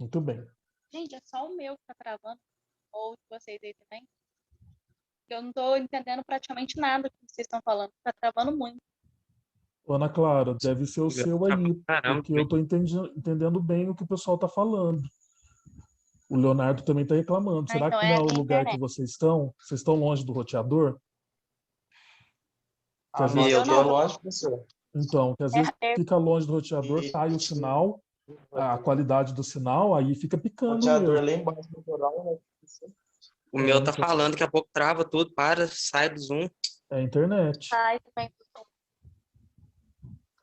Muito bem. Gente, é só o meu que tá travando, ou de vocês aí também. Eu não tô entendendo praticamente nada do que vocês estão falando. Tá travando muito. Ana Clara, deve ser o O meu seu tá aí, pra caramba porque eu também. estou entendendo bem o que o pessoal está falando. O Leonardo também está reclamando. Ah, Será então que não é é o a lugar que internet. vocês estão? Vocês estão longe do roteador? Que Ah, às não, vezes, Eu eu tô não, longe, professor. então, que às vezes é fica longe do roteador, E cai o sinal, a qualidade do sinal, aí fica o picando roteador mesmo. lá embaixo do coral, né, professor? O É, meu tá então, falando, daqui a pouco trava tudo, para, sai do Zoom. é a internet. sai também.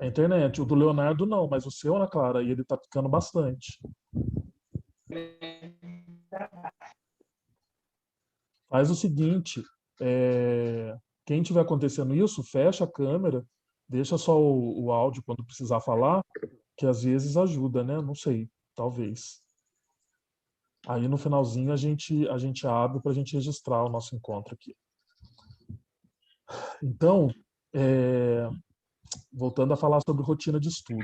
É a internet. O do Leonardo não, mas o seu, Ana Clara, aí ele tá picando bastante. Faz o seguinte, quem tiver acontecendo isso, fecha a câmera, deixa só o áudio quando precisar falar, que às vezes ajuda, né? Não sei, talvez. Aí no finalzinho a gente abre para a gente registrar o nosso encontro aqui. Então, é, voltando a falar sobre rotina de estudo.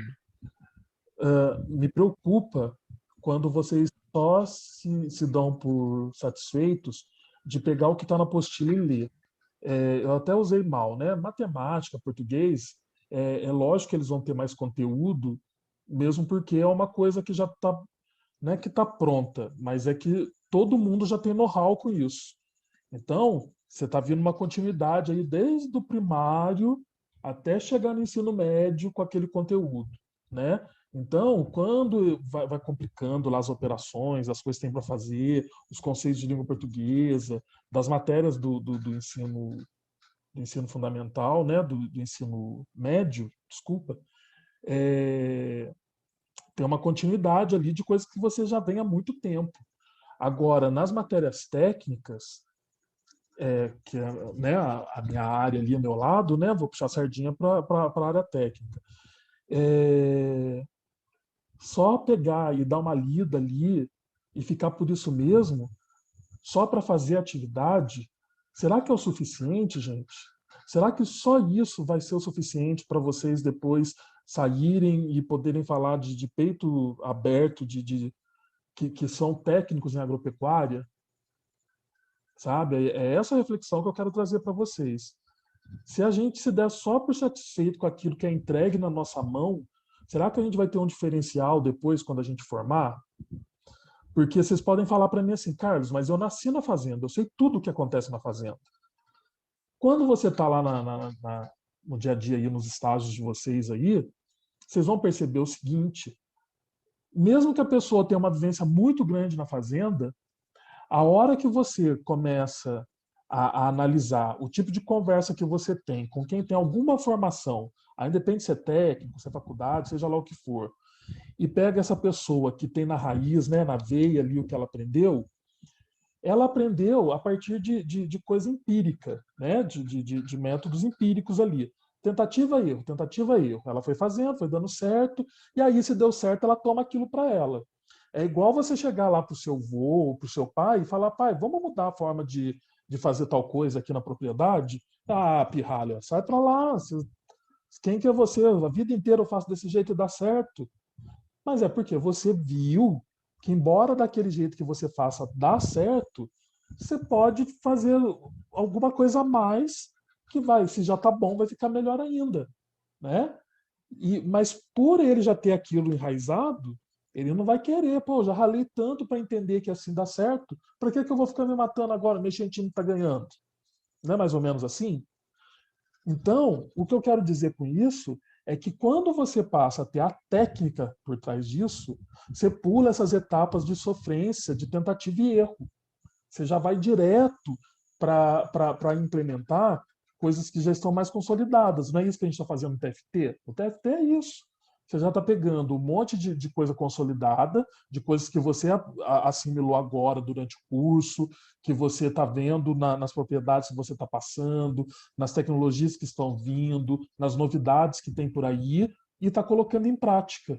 Me preocupa quando vocês só se dão por satisfeitos de pegar o que está na apostila e ler. Eu até usei mal, né? Matemática, português, é lógico que eles vão ter mais conteúdo, mesmo porque é uma coisa que já está, não é que está pronta, mas é que todo mundo já tem know-how com isso. Então, você está vendo uma continuidade aí desde o primário até chegar no ensino médio com aquele conteúdo, né? Então, quando vai complicando lá as operações, as coisas que tem para fazer, os conceitos de língua portuguesa, das matérias do ensino fundamental, né, do ensino médio, desculpa, é, tem uma continuidade ali de coisas que você já vem há muito tempo. Agora, nas matérias técnicas, que é, né, a minha área ali ao meu lado, né, vou puxar a sardinha para a área técnica. É, só pegar e dar uma lida ali e ficar por isso mesmo, só para fazer atividade, será que é o suficiente, gente? Será que só isso vai ser o suficiente para vocês depois saírem e poderem falar de peito aberto, que são técnicos em agropecuária? Sabe? É essa a reflexão que eu quero trazer para vocês. Se a gente se der só por satisfeito com aquilo que é entregue na nossa mão, será que a gente vai ter um diferencial depois quando a gente formar? Porque vocês podem falar para mim assim, Carlos, mas eu nasci na fazenda, eu sei tudo o que acontece na fazenda. Quando você está lá no dia a dia, aí, nos estágios de vocês aí, vocês vão perceber o seguinte: mesmo que a pessoa tenha uma vivência muito grande na fazenda, a hora que você começa a analisar o tipo de conversa que você tem com quem tem alguma formação, aí depende se é técnico, se é faculdade, seja lá o que for, e pega essa pessoa que tem na raiz, né, na veia ali o que ela aprendeu a partir de coisa empírica, né, de métodos empíricos ali. Tentativa, erro. Ela foi fazendo, foi dando certo, e aí, se deu certo, ela toma aquilo para ela. É igual você chegar lá para o seu avô, para o seu pai, e falar: pai, vamos mudar a forma de fazer tal coisa aqui na propriedade? Ah, pirralha, sai para lá. Quem que é você? A vida inteira eu faço desse jeito e dá certo. Mas é porque você viu que, embora daquele jeito que você faça dá certo, você pode fazer alguma coisa a mais que vai, se já tá bom, vai ficar melhor ainda, né? Mas por ele já ter aquilo enraizado, ele não vai querer, pô, já ralei tanto para entender que assim dá certo, para que eu vou ficar me matando agora, mexendo time tá ganhando? Não é mais ou menos assim? Então, o que eu quero dizer com isso é que quando você passa a ter a técnica por trás disso, você pula essas etapas de sofrência, de tentativa e erro. Você já vai direto para implementar coisas que já estão mais consolidadas. Não é isso que a gente está fazendo no TFT? O TFT é isso. Você já está pegando um monte de coisa consolidada, de coisas que você assimilou agora durante o curso, que você está vendo nas propriedades que você está passando, nas tecnologias que estão vindo, nas novidades que tem por aí, e está colocando em prática,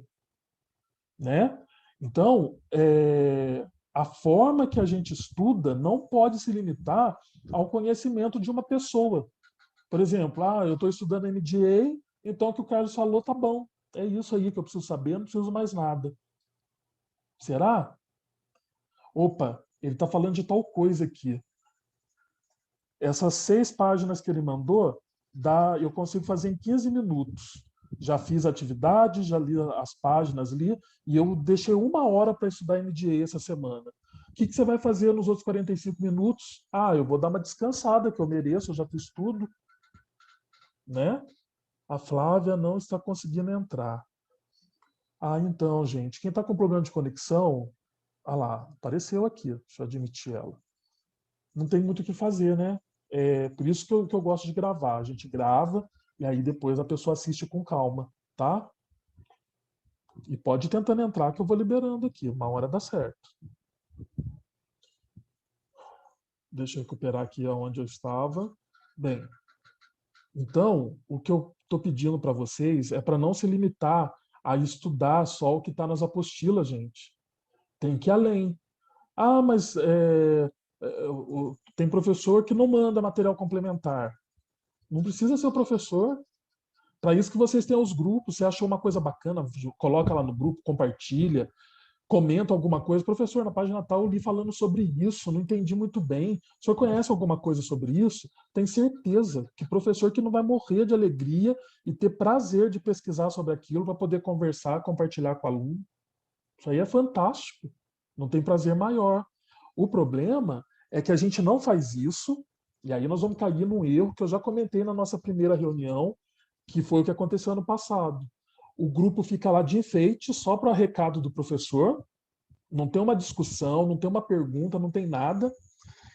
né? Então, a forma que a gente estuda não pode se limitar ao conhecimento de uma pessoa. Por exemplo, eu estou estudando MBA, então o que o Carlos falou tá bom. É isso aí que eu preciso saber, não preciso mais nada. Será? Opa, ele está falando de tal coisa aqui. Essas 6 páginas que ele mandou, eu consigo fazer em 15 minutos. Já fiz a atividade, já li as páginas ali, e eu deixei 1 hora para estudar MDA essa semana. O que você vai fazer nos outros 45 minutos? Ah, eu vou dar uma descansada, que eu mereço, eu já fiz tudo. Né? A Flávia não está conseguindo entrar. Ah, então, gente, quem está com problema de conexão, ah lá, apareceu aqui, deixa eu admitir ela. Não tem muito o que fazer, né? É por isso que eu gosto de gravar. A gente grava e aí depois a pessoa assiste com calma, tá? E pode ir tentando entrar que eu vou liberando aqui. 1 hora dá certo. Deixa eu recuperar aqui aonde eu estava. Bem, então, o que eu estou pedindo para vocês é para não se limitar a estudar só o que está nas apostilas, gente. Tem que ir além. Ah, mas tem professor que não manda material complementar. Não precisa ser o professor. Para isso que vocês têm os grupos. Você achou uma coisa bacana, coloca lá no grupo, compartilha, comenta alguma coisa. Professor, na página tal eu li falando sobre isso, não entendi muito bem. O senhor conhece alguma coisa sobre isso? Tem certeza que professor que não vai morrer de alegria e ter prazer de pesquisar sobre aquilo para poder conversar, compartilhar com o aluno. Isso aí é fantástico. Não tem prazer maior. O problema é que a gente não faz isso, e aí nós vamos cair num erro que eu já comentei na nossa primeira reunião, que foi o que aconteceu ano passado. O grupo fica lá de enfeite, só para recado do professor, não tem uma discussão, não tem uma pergunta, não tem nada.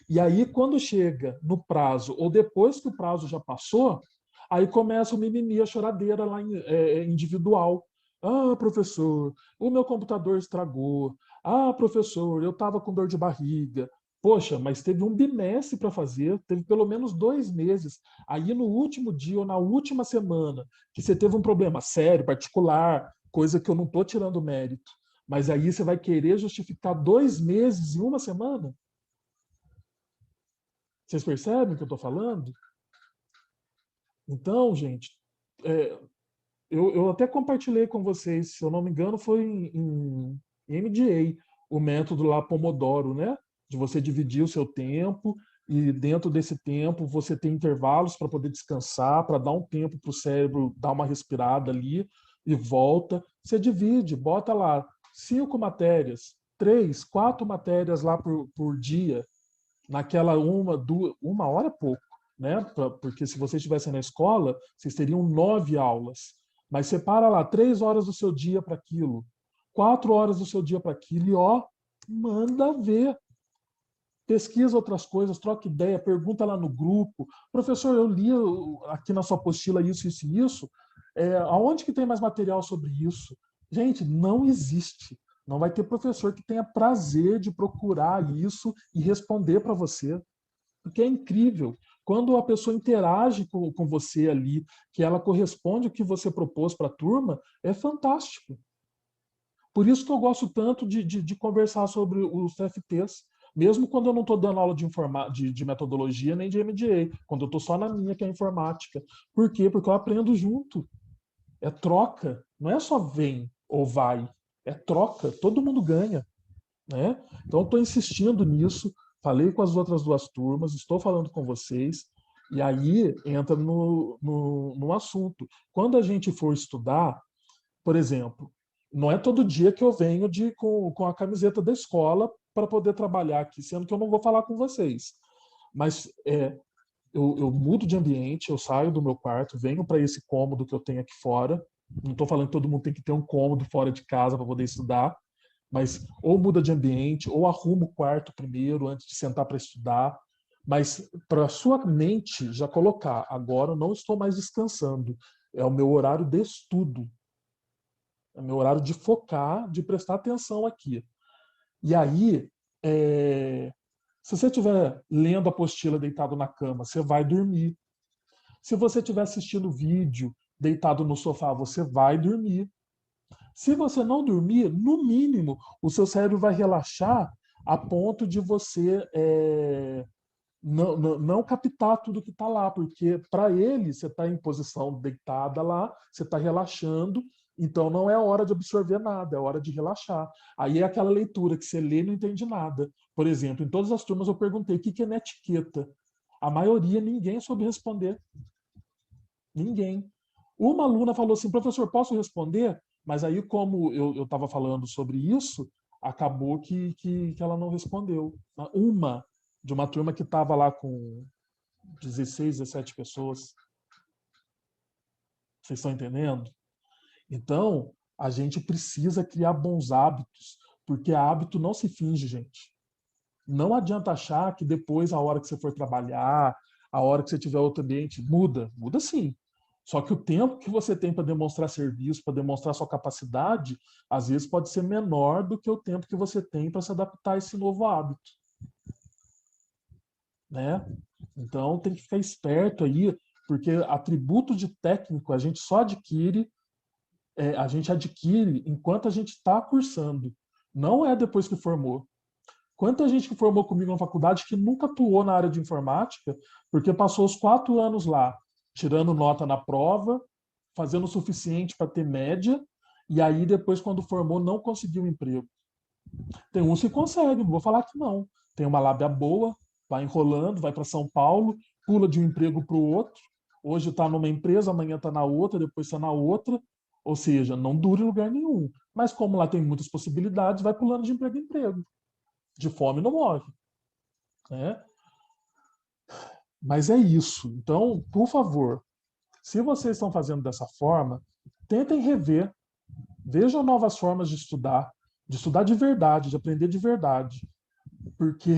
E aí, quando chega no prazo, ou depois que o prazo já passou, aí começa o mimimi, a choradeira lá individual. Ah, professor, o meu computador estragou. Ah, professor, eu estava com dor de barriga. Poxa, mas teve um bimestre para fazer, teve pelo menos 2 meses. Aí no último dia ou na última semana, que você teve um problema sério, particular, coisa que eu não estou tirando mérito, mas aí você vai querer justificar 2 meses em uma semana? Vocês percebem o que eu estou falando? Então, gente, é, eu até compartilhei com vocês, se eu não me engano, foi em MDA, o método lá Pomodoro, né? De você dividir o seu tempo e dentro desse tempo você tem intervalos para poder descansar, para dar um tempo para o cérebro dar uma respirada ali e volta. Você divide, bota lá 5 matérias, 3, 4 matérias lá por dia, naquela 1 hora é pouco, né? Porque se vocês estivessem na escola, vocês teriam 9 aulas. Mas separa lá 3 horas do seu dia para aquilo, 4 horas do seu dia para aquilo e ó, manda ver. Pesquisa outras coisas, troca ideia, pergunta lá no grupo. Professor, eu li aqui na sua apostila isso, isso e isso. Aonde que tem mais material sobre isso? Gente, não existe. Não vai ter professor que tenha prazer de procurar isso e responder para você. Porque é incrível. Quando a pessoa interage com você ali, que ela corresponde ao que você propôs para a turma, é fantástico. Por isso que eu gosto tanto de conversar sobre os TFTs, mesmo quando eu não estou dando aula de metodologia nem de MDA, quando eu estou só na minha, que é a informática. Por quê? Porque eu aprendo junto. É troca. Não é só vem ou vai. É troca. Todo mundo ganha. Né? Então, estou insistindo nisso. Falei com as outras 2 turmas, estou falando com vocês. E aí entra no assunto. Quando a gente for estudar, por exemplo, não é todo dia que eu venho com a camiseta da escola para poder trabalhar aqui, sendo que eu não vou falar com vocês. Mas eu mudo de ambiente, eu saio do meu quarto, venho para esse cômodo que eu tenho aqui fora. Não estou falando que todo mundo tem que ter um cômodo fora de casa para poder estudar, mas ou muda de ambiente, ou arruma o quarto primeiro antes de sentar para estudar. Mas para a sua mente já colocar, agora eu não estou mais descansando, é o meu horário de estudo. É meu horário de focar, de prestar atenção aqui. E aí, se você estiver lendo a apostila deitado na cama, você vai dormir. Se você estiver assistindo vídeo deitado no sofá, você vai dormir. Se você não dormir, no mínimo, o seu cérebro vai relaxar a ponto de você não captar tudo que está lá, porque para ele você está em posição deitada lá, você está relaxando, Então não é hora de absorver nada, é hora de relaxar. Aí é aquela leitura que você lê e não entende nada. Por exemplo, em todas as turmas eu perguntei o que é netiqueta. A maioria, ninguém soube responder. Ninguém. Uma aluna falou assim, professor, posso responder? Mas aí, como eu estava falando sobre isso, acabou que ela não respondeu. Uma, de uma turma que estava lá com 16, 17 pessoas. Vocês estão entendendo? Então, a gente precisa criar bons hábitos, porque hábito não se finge, gente. Não adianta achar que depois, a hora que você for trabalhar, a hora que você tiver outro ambiente, muda. Muda sim. Só que o tempo que você tem para demonstrar serviço, para demonstrar sua capacidade, às vezes pode ser menor do que o tempo que você tem para se adaptar a esse novo hábito. Né? Então, tem que ficar esperto aí, porque atributo de técnico a gente só adquire a gente adquire enquanto a gente está cursando. Não é depois que formou. Quanta gente que formou comigo na faculdade que nunca atuou na área de informática, porque passou os 4 anos lá, tirando nota na prova, fazendo o suficiente para ter média, e aí depois, quando formou, não conseguiu um emprego. Tem uns que conseguem, não vou falar que não. Tem uma lábia boa, vai enrolando, vai para São Paulo, pula de um emprego para o outro. Hoje está numa empresa, amanhã está na outra, depois está na outra. Ou seja, não dura em lugar nenhum. Mas como lá tem muitas possibilidades, vai pulando de emprego em emprego. De fome não morre. Né? Mas é isso. Então, por favor, se vocês estão fazendo dessa forma, tentem rever. Vejam novas formas de estudar de verdade, de aprender de verdade. Porque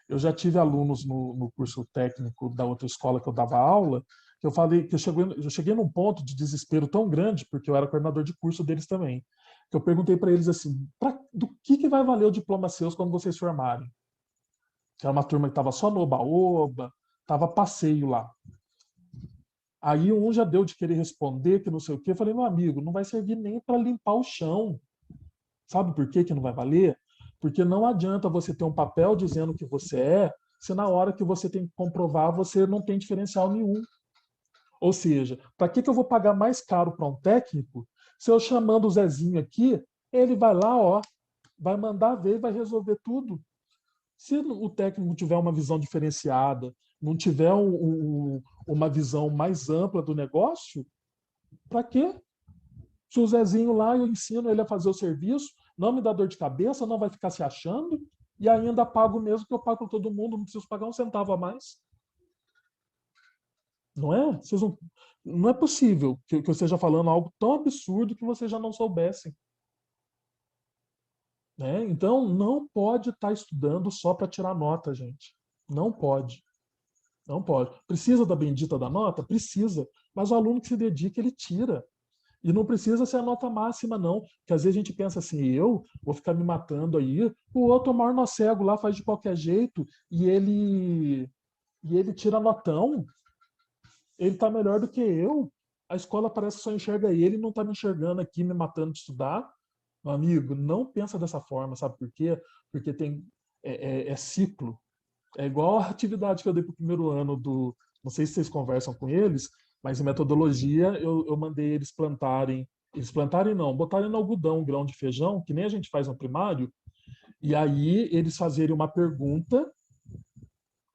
eu já tive alunos no curso técnico da outra escola que eu dava aula, que eu falei que eu cheguei num ponto de desespero tão grande, porque eu era coordenador de curso deles também, que eu perguntei para eles assim, do que vai valer o diploma seus quando vocês formarem? Que era uma turma que estava só no oba-oba, estava passeio lá. Aí um já deu de querer responder, que não sei o quê. Eu falei, meu amigo, não vai servir nem para limpar o chão. Sabe por que não vai valer? Porque não adianta você ter um papel dizendo que você é, se na hora que você tem que comprovar, você não tem diferencial nenhum. Ou seja, para que eu vou pagar mais caro para um técnico se eu chamando o Zezinho aqui, ele vai lá, ó, vai mandar ver e vai resolver tudo. Se o técnico tiver uma visão diferenciada, não tiver uma visão mais ampla do negócio, para quê? Se o Zezinho lá, eu ensino ele a fazer o serviço, não me dá dor de cabeça, não vai ficar se achando, e ainda pago mesmo que eu pago para todo mundo, não preciso pagar um centavo a mais. Não é? Não é possível que eu esteja falando algo tão absurdo que vocês já não soubessem. Né? Então, não pode estar estudando só para tirar nota, gente. Não pode. Não pode. Precisa da bendita da nota? Precisa. Mas o aluno que se dedica, ele tira. E não precisa ser a nota máxima, não. Porque às vezes a gente pensa assim, eu vou ficar me matando aí, o outro é o maior nó cego lá, faz de qualquer jeito, e ele tira notão, ele está melhor do que eu. A escola parece que só enxerga ele e não está me enxergando aqui, me matando de estudar. Meu amigo, não pensa dessa forma, sabe por quê? Porque é ciclo. É igual a atividade que eu dei para o primeiro ano do. Não sei se vocês conversam com eles, mas em metodologia eu mandei eles plantarem. Eles plantarem não, botarem no algodão um grão de feijão, que nem a gente faz no primário, e aí eles fazerem uma pergunta.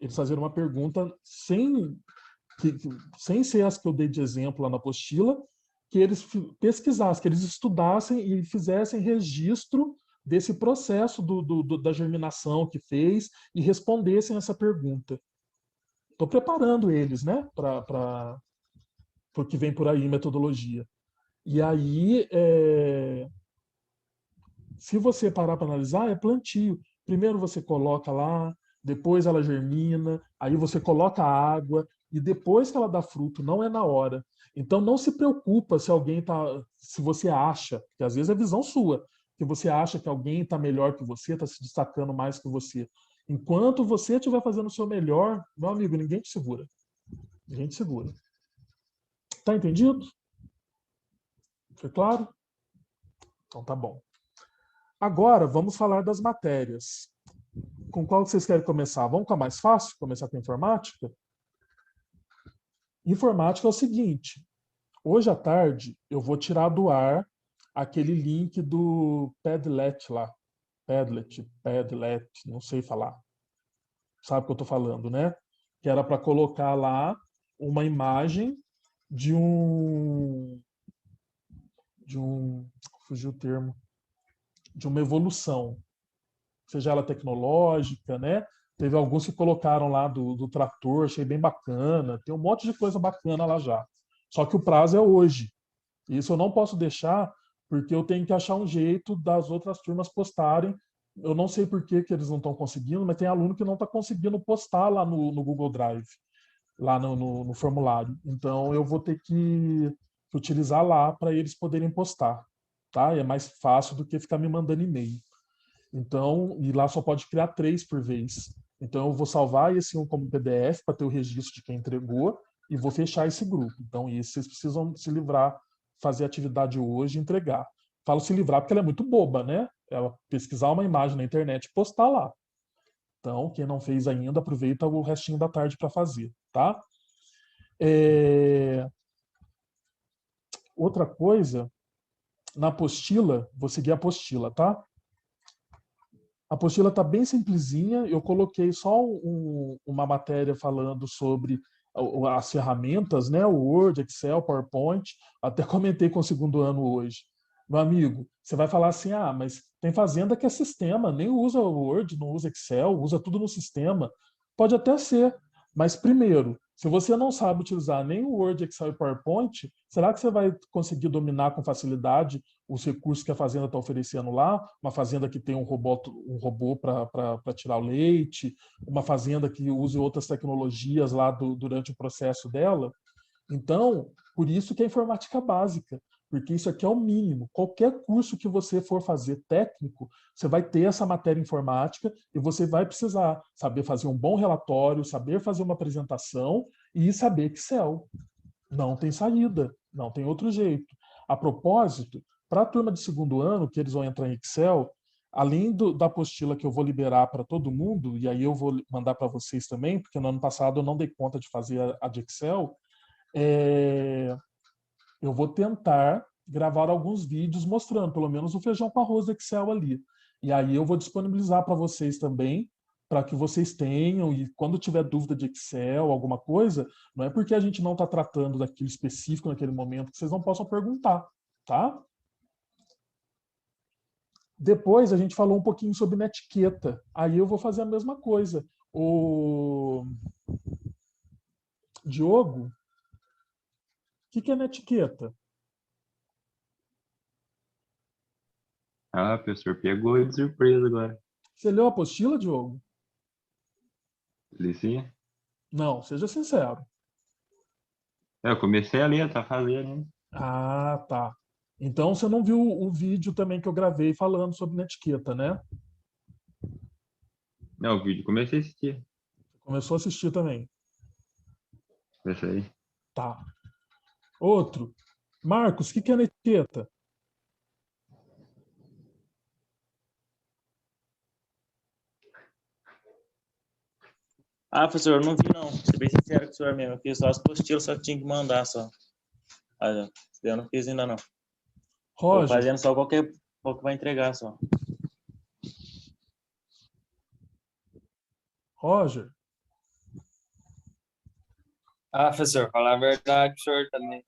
Eles fazerem uma pergunta sem ser as que eu dei de exemplo lá na apostila, que eles pesquisassem, que eles estudassem e fizessem registro desse processo da germinação que fez e respondessem essa pergunta. Estou preparando eles, né, para o que vem por aí em metodologia. E aí, se você parar para analisar, é plantio. Primeiro você coloca lá, depois ela germina, aí você coloca água, e depois que ela dá fruto, não é na hora. Então não se preocupa se se você acha, que às vezes é visão sua, que você acha que alguém está melhor que você, está se destacando mais que você. Enquanto você estiver fazendo o seu melhor, meu amigo, ninguém te segura. Ninguém te segura. Tá entendido? Foi claro? Então tá bom. Agora vamos falar das matérias. Com qual vocês querem começar? Vamos com a mais fácil? Começar com informática? Informática é o seguinte. Hoje à tarde eu vou tirar do ar aquele link do Padlet lá. Padlet, não sei falar. Sabe o que eu estou falando, né? Que era para colocar lá uma imagem de fugiu o termo, de uma evolução, seja ela tecnológica, né? Teve alguns que colocaram lá do trator, achei bem bacana. Tem um monte de coisa bacana lá já. Só que o prazo é hoje. Isso eu não posso deixar, porque eu tenho que achar um jeito das outras turmas postarem. Eu não sei por que eles não estão conseguindo, mas tem aluno que não está conseguindo postar lá no Google Drive, lá no formulário. Então eu vou ter que utilizar lá para eles poderem postar. Tá? É mais fácil do que ficar me mandando e-mail. Então, e lá só pode criar 3 por vez. Então eu vou salvar esse um como PDF para ter o registro de quem entregou e vou fechar esse grupo. Então, isso vocês precisam se livrar, fazer a atividade hoje e entregar. Falo se livrar porque ela é muito boba, né? Ela pesquisar uma imagem na internet e postar lá. Então, quem não fez ainda, aproveita o restinho da tarde para fazer, tá? Outra coisa, na apostila, vou seguir a apostila, tá? A apostila está bem simplesinha. Eu coloquei só uma matéria falando sobre as ferramentas, né? O Word, Excel, PowerPoint. Até comentei com o segundo ano hoje. Meu amigo, você vai falar assim, mas tem fazenda que é sistema, nem usa o Word, não usa Excel, usa tudo no sistema. Pode até ser, mas primeiro, se você não sabe utilizar nem o Word, Excel e PowerPoint, será que você vai conseguir dominar com facilidade os recursos que a fazenda está oferecendo lá? Uma fazenda que tem um robô para tirar o leite, uma fazenda que use outras tecnologias lá durante o processo dela? Então, por isso que é informática básica, porque isso aqui é o mínimo. Qualquer curso que você for fazer técnico, você vai ter essa matéria informática e você vai precisar saber fazer um bom relatório, saber fazer uma apresentação e saber Excel. Não tem saída, não tem outro jeito. A propósito, para a turma de segundo ano, que eles vão entrar em Excel, além da apostila que eu vou liberar para todo mundo, e aí eu vou mandar para vocês também, porque no ano passado eu não dei conta de fazer a de Excel, eu vou tentar gravar alguns vídeos mostrando, pelo menos, o feijão com arroz do Excel ali. E aí eu vou disponibilizar para vocês também, para que vocês tenham, e quando tiver dúvida de Excel, alguma coisa, não é porque a gente não está tratando daquilo específico naquele momento que vocês não possam perguntar, tá? Depois a gente falou um pouquinho sobre netiqueta. Aí eu vou fazer a mesma coisa. O Diogo, o que é netiqueta? Professor, pegou de surpresa agora. Você leu a apostila, Diogo? Li sim. Não, seja sincero. Eu comecei a ler, tá fazendo, né? Ah, tá. Então você não viu o vídeo também que eu gravei falando sobre netiqueta, né? Não, o vídeo comecei a assistir. Começou a assistir também. Comecei. Tá. Outro. Marcos, o que é netiqueta? Professor, eu não vi não. Vou ser bem sincero com o senhor mesmo. Eu fiz só as apostilas, só que tinha que mandar só. Eu não fiz ainda não. Tô Roger, fazendo só qual que vai entregar só. Roger, Professor, falar a verdade, o senhor também.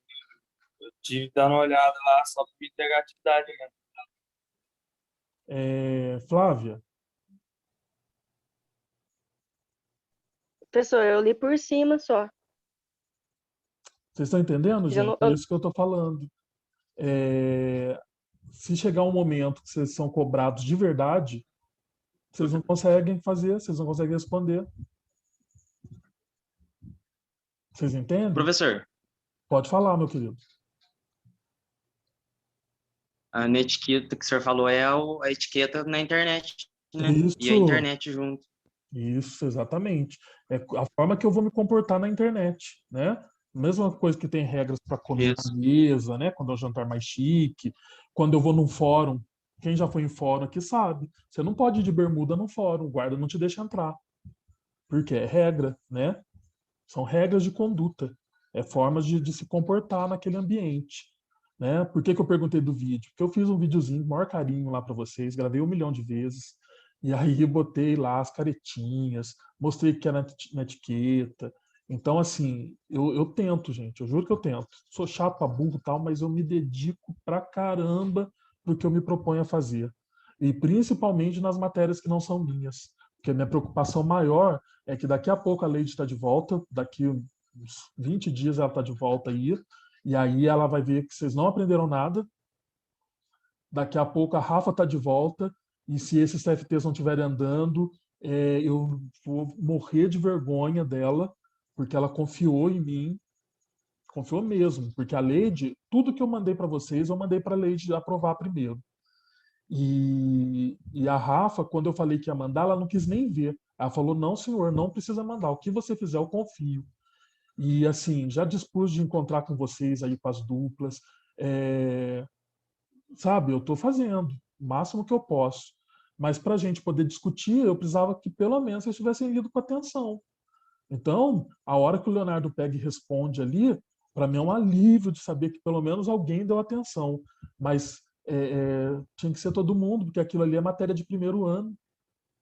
Eu tive dando uma olhada lá só para entregar a atividade mesmo. Flávia, Professor, eu li por cima só. vocês estão entendendo, Já gente? não- É isso que eu estou falando. Se chegar um momento que vocês são cobrados de verdade, vocês não conseguem fazer, vocês não conseguem responder. Vocês entendem? Professor, Pode falar, meu querido. a netiqueta que o senhor falou é a etiqueta na internet, né? E a Isso. internet junto. Isso, exatamente. É a forma que eu vou me comportar na internet, né? Mesma coisa que tem regras para comer Isso. na mesa, né? Quando é um jantar mais chique, quando eu vou num fórum, quem já foi em fórum aqui sabe, você não pode ir de bermuda no fórum, o guarda não te deixa entrar, porque é regra, né? São regras de conduta, é formas de se comportar naquele ambiente, né? Por que que eu perguntei do vídeo? Porque eu fiz um videozinho com o maior carinho lá para vocês, gravei 1 milhão de vezes, e aí eu botei lá as caretinhas, mostrei o que era na etiqueta. Então, assim, eu tento, gente, eu juro que eu tento. Sou chato pra burro e tal, mas eu me dedico pra caramba pro que eu me proponho a fazer. E principalmente nas matérias que não são minhas. Porque a minha preocupação maior é que daqui a pouco a Leide está de volta, daqui uns 20 dias ela está de volta aí, e aí ela vai ver que vocês não aprenderam nada. Daqui a pouco a Rafa está de volta, e se esses TFTs não estiverem andando, eu vou morrer de vergonha dela, porque ela confiou em mim, confiou mesmo, porque a Leide, tudo que eu mandei para vocês, eu mandei para a Leide aprovar primeiro. E a Rafa, quando eu falei que ia mandar, ela não quis nem ver. Ela falou: não, senhor, não precisa mandar. O que você fizer, eu confio. E assim, já dispus de encontrar com vocês aí com as duplas. Sabe, eu estou fazendo o máximo que eu posso. Mas para a gente poder discutir, eu precisava que pelo menos vocês tivessem lido com atenção. Então, a hora que o Leonardo pega e responde ali, para mim é um alívio de saber que pelo menos alguém deu atenção. Mas tinha que ser todo mundo, porque aquilo ali é matéria de primeiro ano,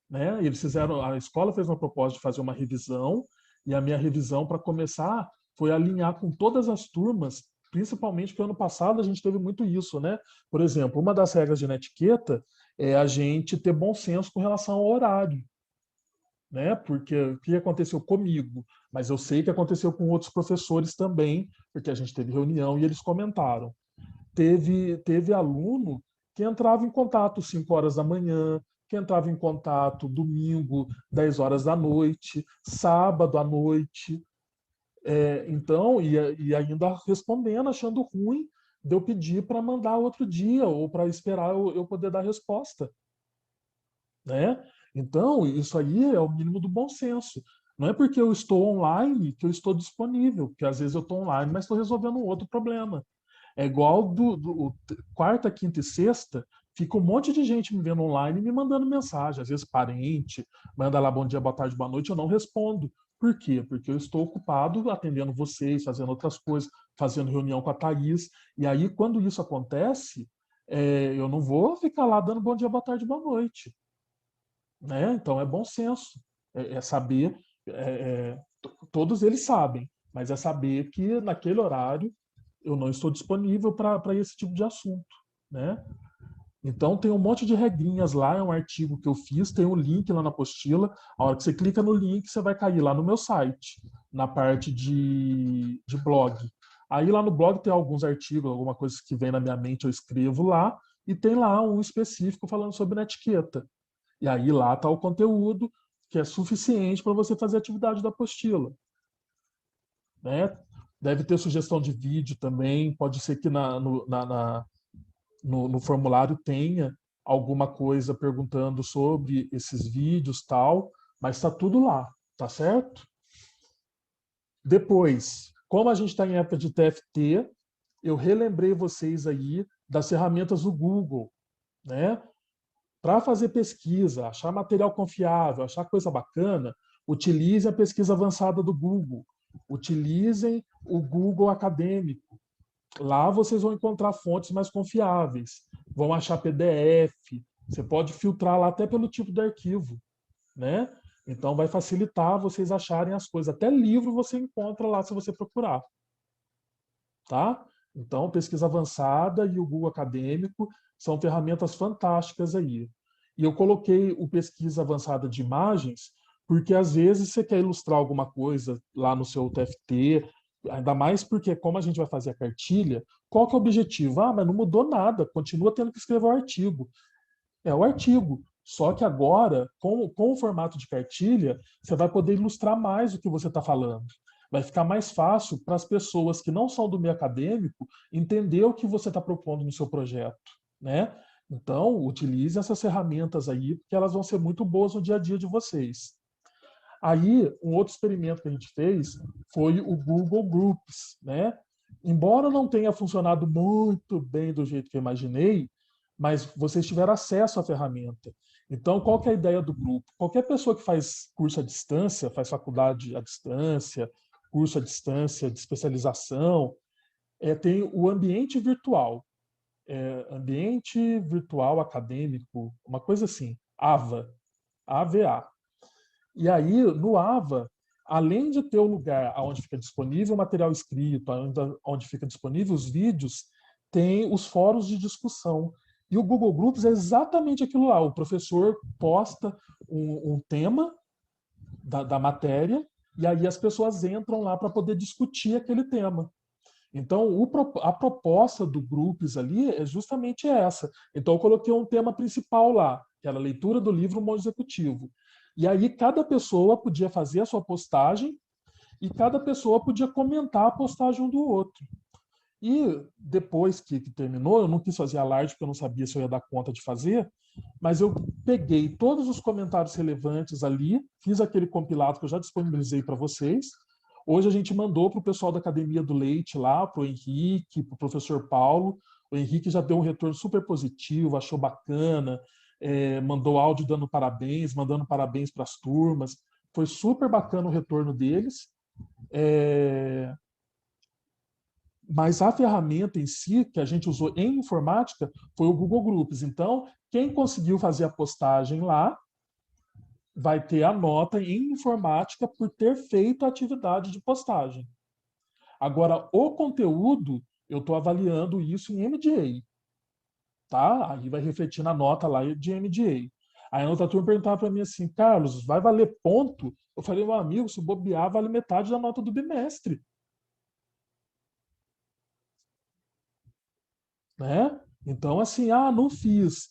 né? Eles fizeram, a escola fez uma proposta de fazer uma revisão, e a minha revisão, para começar, foi alinhar com todas as turmas, principalmente porque ano passado a gente teve muito isso, né? Por exemplo, uma das regras de netiqueta é a gente ter bom senso com relação ao horário, né? Porque o que aconteceu comigo, mas eu sei que aconteceu com outros professores também, porque a gente teve reunião e eles comentaram. Teve aluno que entrava em contato 5 horas da manhã, que entrava em contato domingo, 10 horas da noite, sábado à noite. Então, e ainda respondendo, achando ruim de eu pedir para mandar outro dia, ou para esperar eu poder dar resposta, né? Então, isso aí é o mínimo do bom senso. Não é porque eu estou online que eu estou disponível, porque às vezes eu estou online, mas estou resolvendo um outro problema. É igual quarta, quinta e sexta, fica um monte de gente me vendo online e me mandando mensagem. Às vezes parente, manda lá bom dia, boa tarde, boa noite, eu não respondo. Por quê? Porque eu estou ocupado atendendo vocês, fazendo outras coisas, fazendo reunião com a Thaís. E aí, quando isso acontece, eu não vou ficar lá dando bom dia, boa tarde, boa noite, né? Então é bom senso, é saber, todos eles sabem, mas é saber que naquele horário eu não estou disponível para esse tipo de assunto, né? Então tem um monte de regrinhas lá, é um artigo que eu fiz, tem um link lá na apostila. A hora que você clica no link, você vai cair lá no meu site, na parte de blog. Aí lá no blog tem alguns artigos, alguma coisa que vem na minha mente, eu escrevo lá, e tem lá um específico falando sobre netiqueta. E aí lá está o conteúdo que é suficiente para você fazer a atividade da apostila, né? Deve ter sugestão de vídeo também, pode ser que no formulário tenha alguma coisa perguntando sobre esses vídeos tal, mas está tudo lá, tá certo? Depois, como a gente está em época de TFT, eu relembrei vocês aí das ferramentas do Google, né? Para fazer pesquisa, achar material confiável, achar coisa bacana, utilize a pesquisa avançada do Google. Utilizem o Google Acadêmico. Lá vocês vão encontrar fontes mais confiáveis. Vão achar PDF. Você pode filtrar lá até pelo tipo de arquivo, né? Então vai facilitar vocês acharem as coisas. Até livro você encontra lá se você procurar. Tá? Então, pesquisa avançada e o Google Acadêmico são ferramentas fantásticas aí. E eu coloquei o pesquisa avançada de imagens porque às vezes você quer ilustrar alguma coisa lá no seu TFT, ainda mais porque como a gente vai fazer a cartilha, qual que é o objetivo? Ah, mas não mudou nada, continua tendo que escrever o artigo. É o artigo. Só que agora, com o formato de cartilha, você vai poder ilustrar mais o que você está falando. Vai ficar mais fácil para as pessoas que não são do meio acadêmico entender o que você está propondo no seu projeto, né? Então, utilize essas ferramentas aí, porque elas vão ser muito boas no dia a dia de vocês. Aí, um outro experimento que a gente fez foi o Google Groups, né? Embora não tenha funcionado muito bem do jeito que eu imaginei, mas vocês tiveram acesso à ferramenta. Então, qual que é a ideia do grupo? Qualquer pessoa que faz curso à distância, faz faculdade à distância, curso à distância de especialização, tem o ambiente virtual. Ambiente virtual acadêmico, uma coisa assim, AVA, AVA. E aí, no AVA, além de ter o lugar onde fica disponível o material escrito, onde fica disponível os vídeos, tem os fóruns de discussão. E o Google Groups é exatamente aquilo lá. O professor posta um tema da matéria e aí as pessoas entram lá para poder discutir aquele tema. Então, a proposta do Groups ali é justamente essa. Então, eu coloquei um tema principal lá, que era a leitura do livro Modo Executivo. E aí, cada pessoa podia fazer a sua postagem e cada pessoa podia comentar a postagem um do outro. E depois que terminou, eu não quis fazer alarde, porque eu não sabia se eu ia dar conta de fazer, mas eu peguei todos os comentários relevantes ali, fiz aquele compilado que eu já disponibilizei para vocês. Hoje a gente mandou para o pessoal da Academia do Leite lá, para o Henrique, para o professor Paulo. O Henrique já deu um retorno super positivo, achou bacana, mandou áudio dando parabéns, mandando parabéns para as turmas. Foi super bacana o retorno deles. Mas a ferramenta em si, que a gente usou em informática, foi o Google Groups. Então, quem conseguiu fazer a postagem lá, vai ter a nota em informática por ter feito a atividade de postagem. Agora, o conteúdo, eu estou avaliando isso em MDA. Tá? Aí vai refletir na nota lá de MDA. Aí a outra turma perguntava para mim assim, Carlos, vai valer ponto? Eu falei, meu amigo, se bobear, vale metade da nota do bimestre. Né? Então, assim, não fiz.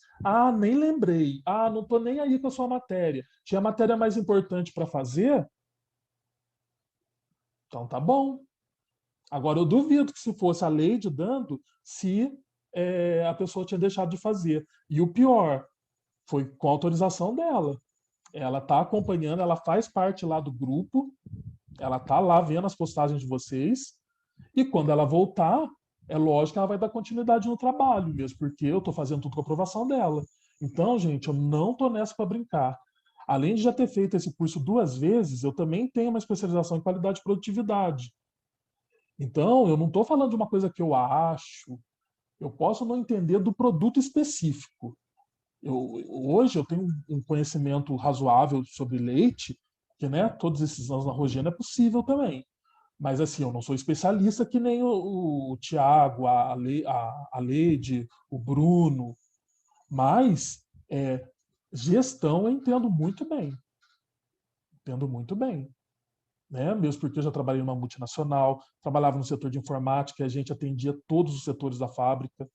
Nem lembrei. Não estou nem aí com a sua matéria. Tinha matéria mais importante para fazer? Então tá bom. Agora, eu duvido que se fosse a Leide dando, se a pessoa tinha deixado de fazer. E o pior, foi com autorização dela. Ela está acompanhando, ela faz parte lá do grupo, ela está lá vendo as postagens de vocês, e quando ela voltar, é lógico que ela vai dar continuidade no trabalho, mesmo porque eu estou fazendo tudo com a aprovação dela. Então, gente, eu não estou nessa para brincar. Além de já ter feito esse curso 2 vezes, eu também tenho uma especialização em qualidade e produtividade. Então, eu não estou falando de uma coisa que eu acho, eu posso não entender do produto específico. Hoje eu tenho um conhecimento razoável sobre leite, que, né, todos esses anos na Rogênia é possível também. Mas assim, eu não sou especialista que nem o Tiago, a Leide, o Bruno. Mas gestão eu entendo muito bem. Entendo muito bem. Né? Mesmo porque eu já trabalhei numa multinacional, trabalhava no setor de informática, a gente atendia todos os setores da fábrica.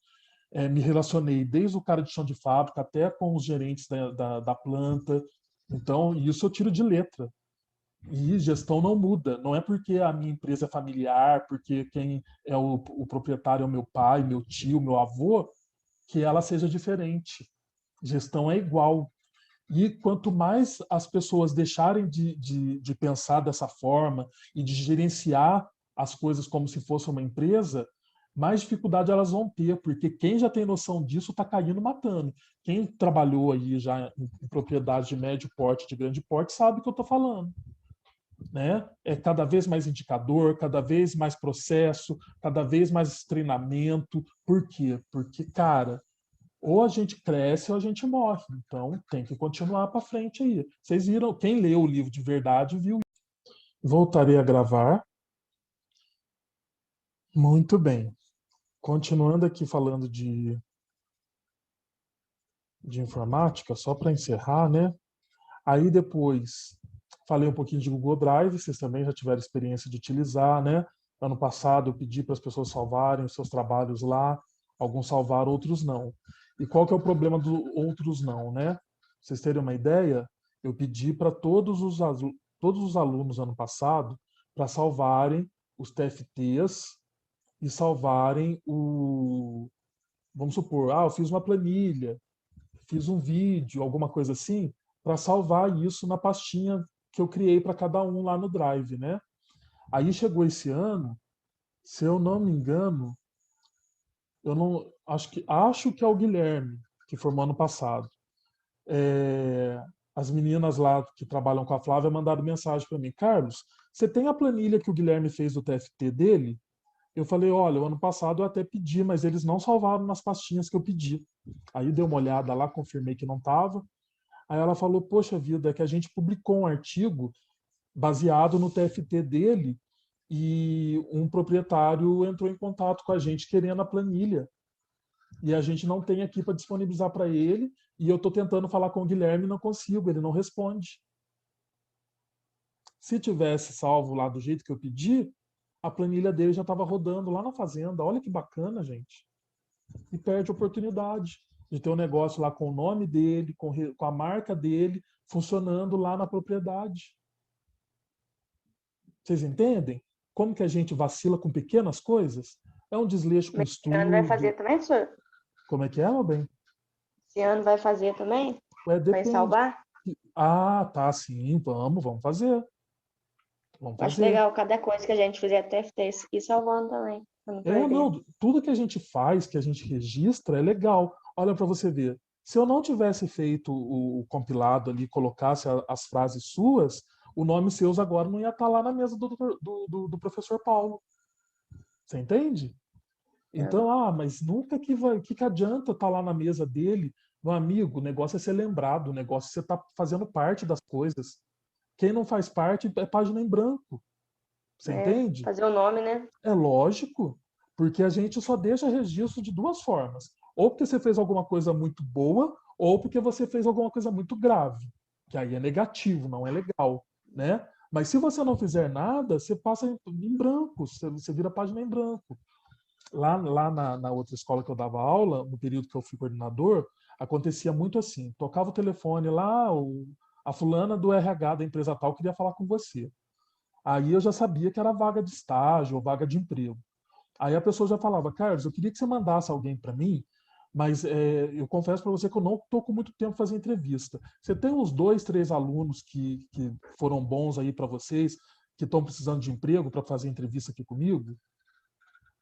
Me relacionei desde o cara de chão de fábrica até com os gerentes da planta. Então, isso eu tiro de letra. E gestão não muda. Não é porque a minha empresa é familiar, porque quem é o proprietário é o meu pai, meu tio, meu avô, que ela seja diferente. Gestão é igual. E quanto mais as pessoas deixarem de pensar dessa forma e de gerenciar as coisas como se fosse uma empresa, mais dificuldade elas vão ter, porque quem já tem noção disso está caindo matando. Quem trabalhou aí já em propriedades de médio porte, de grande porte, sabe o que eu estou falando. Né? É cada vez mais indicador, cada vez mais processo, cada vez mais treinamento. Por quê? Porque, cara, ou a gente cresce ou a gente morre. Então, tem que continuar para frente aí. Vocês viram, quem leu o livro de verdade viu. Voltarei a gravar. Muito bem. Continuando aqui falando de informática, só para encerrar, né? Aí depois falei um pouquinho de Google Drive, vocês também já tiveram experiência de utilizar, né? Ano passado eu pedi para as pessoas salvarem os seus trabalhos lá, alguns salvaram, outros não. E qual que é o problema do outros não, né? Pra vocês terem uma ideia, eu pedi para todos os alunos ano passado para salvarem os TFTs e salvarem vamos supor, eu fiz uma planilha, fiz um vídeo, alguma coisa assim, para salvar isso na pastinha que eu criei para cada um lá no Drive, né? Aí chegou esse ano, se eu não me engano, eu não acho que é o Guilherme que formou ano passado. As meninas lá que trabalham com a Flávia mandaram mensagem para mim, Carlos, você tem a planilha que o Guilherme fez do TFT dele? Eu falei, olha, o ano passado eu até pedi, mas eles não salvaram nas pastinhas que eu pedi. Aí dei uma olhada lá, confirmei que não estava. Aí ela falou, poxa vida, é que a gente publicou um artigo baseado no TFT dele e um proprietário entrou em contato com a gente querendo a planilha. E a gente não tem aqui para disponibilizar para ele, e eu estou tentando falar com o Guilherme e não consigo, ele não responde. Se tivesse salvo lá do jeito que eu pedi, a planilha dele já estava rodando lá na fazenda. Olha que bacana, gente. E perde a oportunidade de ter um negócio lá com o nome dele, com a marca dele, funcionando lá na propriedade. Vocês entendem? Como que a gente vacila com pequenas coisas? É um desleixo com Esse ano vai fazer estudo. também, senhor? Como é que é, meu bem? Esse ano vai fazer também? Ué, Vai depende. salvar? Ah, tá, sim, vamos fazer. Vamos Acho fazer. legal cada coisa que a gente fizer até ir salvando também, pra não perder. Não, tudo que a gente faz, que a gente registra, é legal. Olha para você ver. Se eu não tivesse feito o compilado ali, colocasse as frases suas, o nome seus agora não ia estar lá na mesa do professor Paulo. Você entende? Então, mas nunca que adianta estar lá na mesa dele? Meu amigo, o negócio é ser lembrado, o negócio é você estar fazendo parte das coisas. Quem não faz parte é página em branco. Você entende? Fazer o nome, né? É lógico, porque a gente só deixa registro de duas formas. Ou porque você fez alguma coisa muito boa, ou porque você fez alguma coisa muito grave. Que aí é negativo, não é legal, né? Mas se você não fizer nada, você passa em branco, você vira página em branco. Lá na outra escola que eu dava aula, no período que eu fui coordenador, acontecia muito assim. Tocava o telefone lá, a fulana do RH da empresa tal queria falar com você. Aí eu já sabia que era vaga de estágio ou vaga de emprego. Aí a pessoa já falava, Carlos, eu queria que você mandasse alguém para mim, mas eu confesso para você que eu não estou com muito tempo para fazer entrevista. Você tem uns 2, 3 alunos que foram bons aí para vocês, que estão precisando de emprego para fazer entrevista aqui comigo?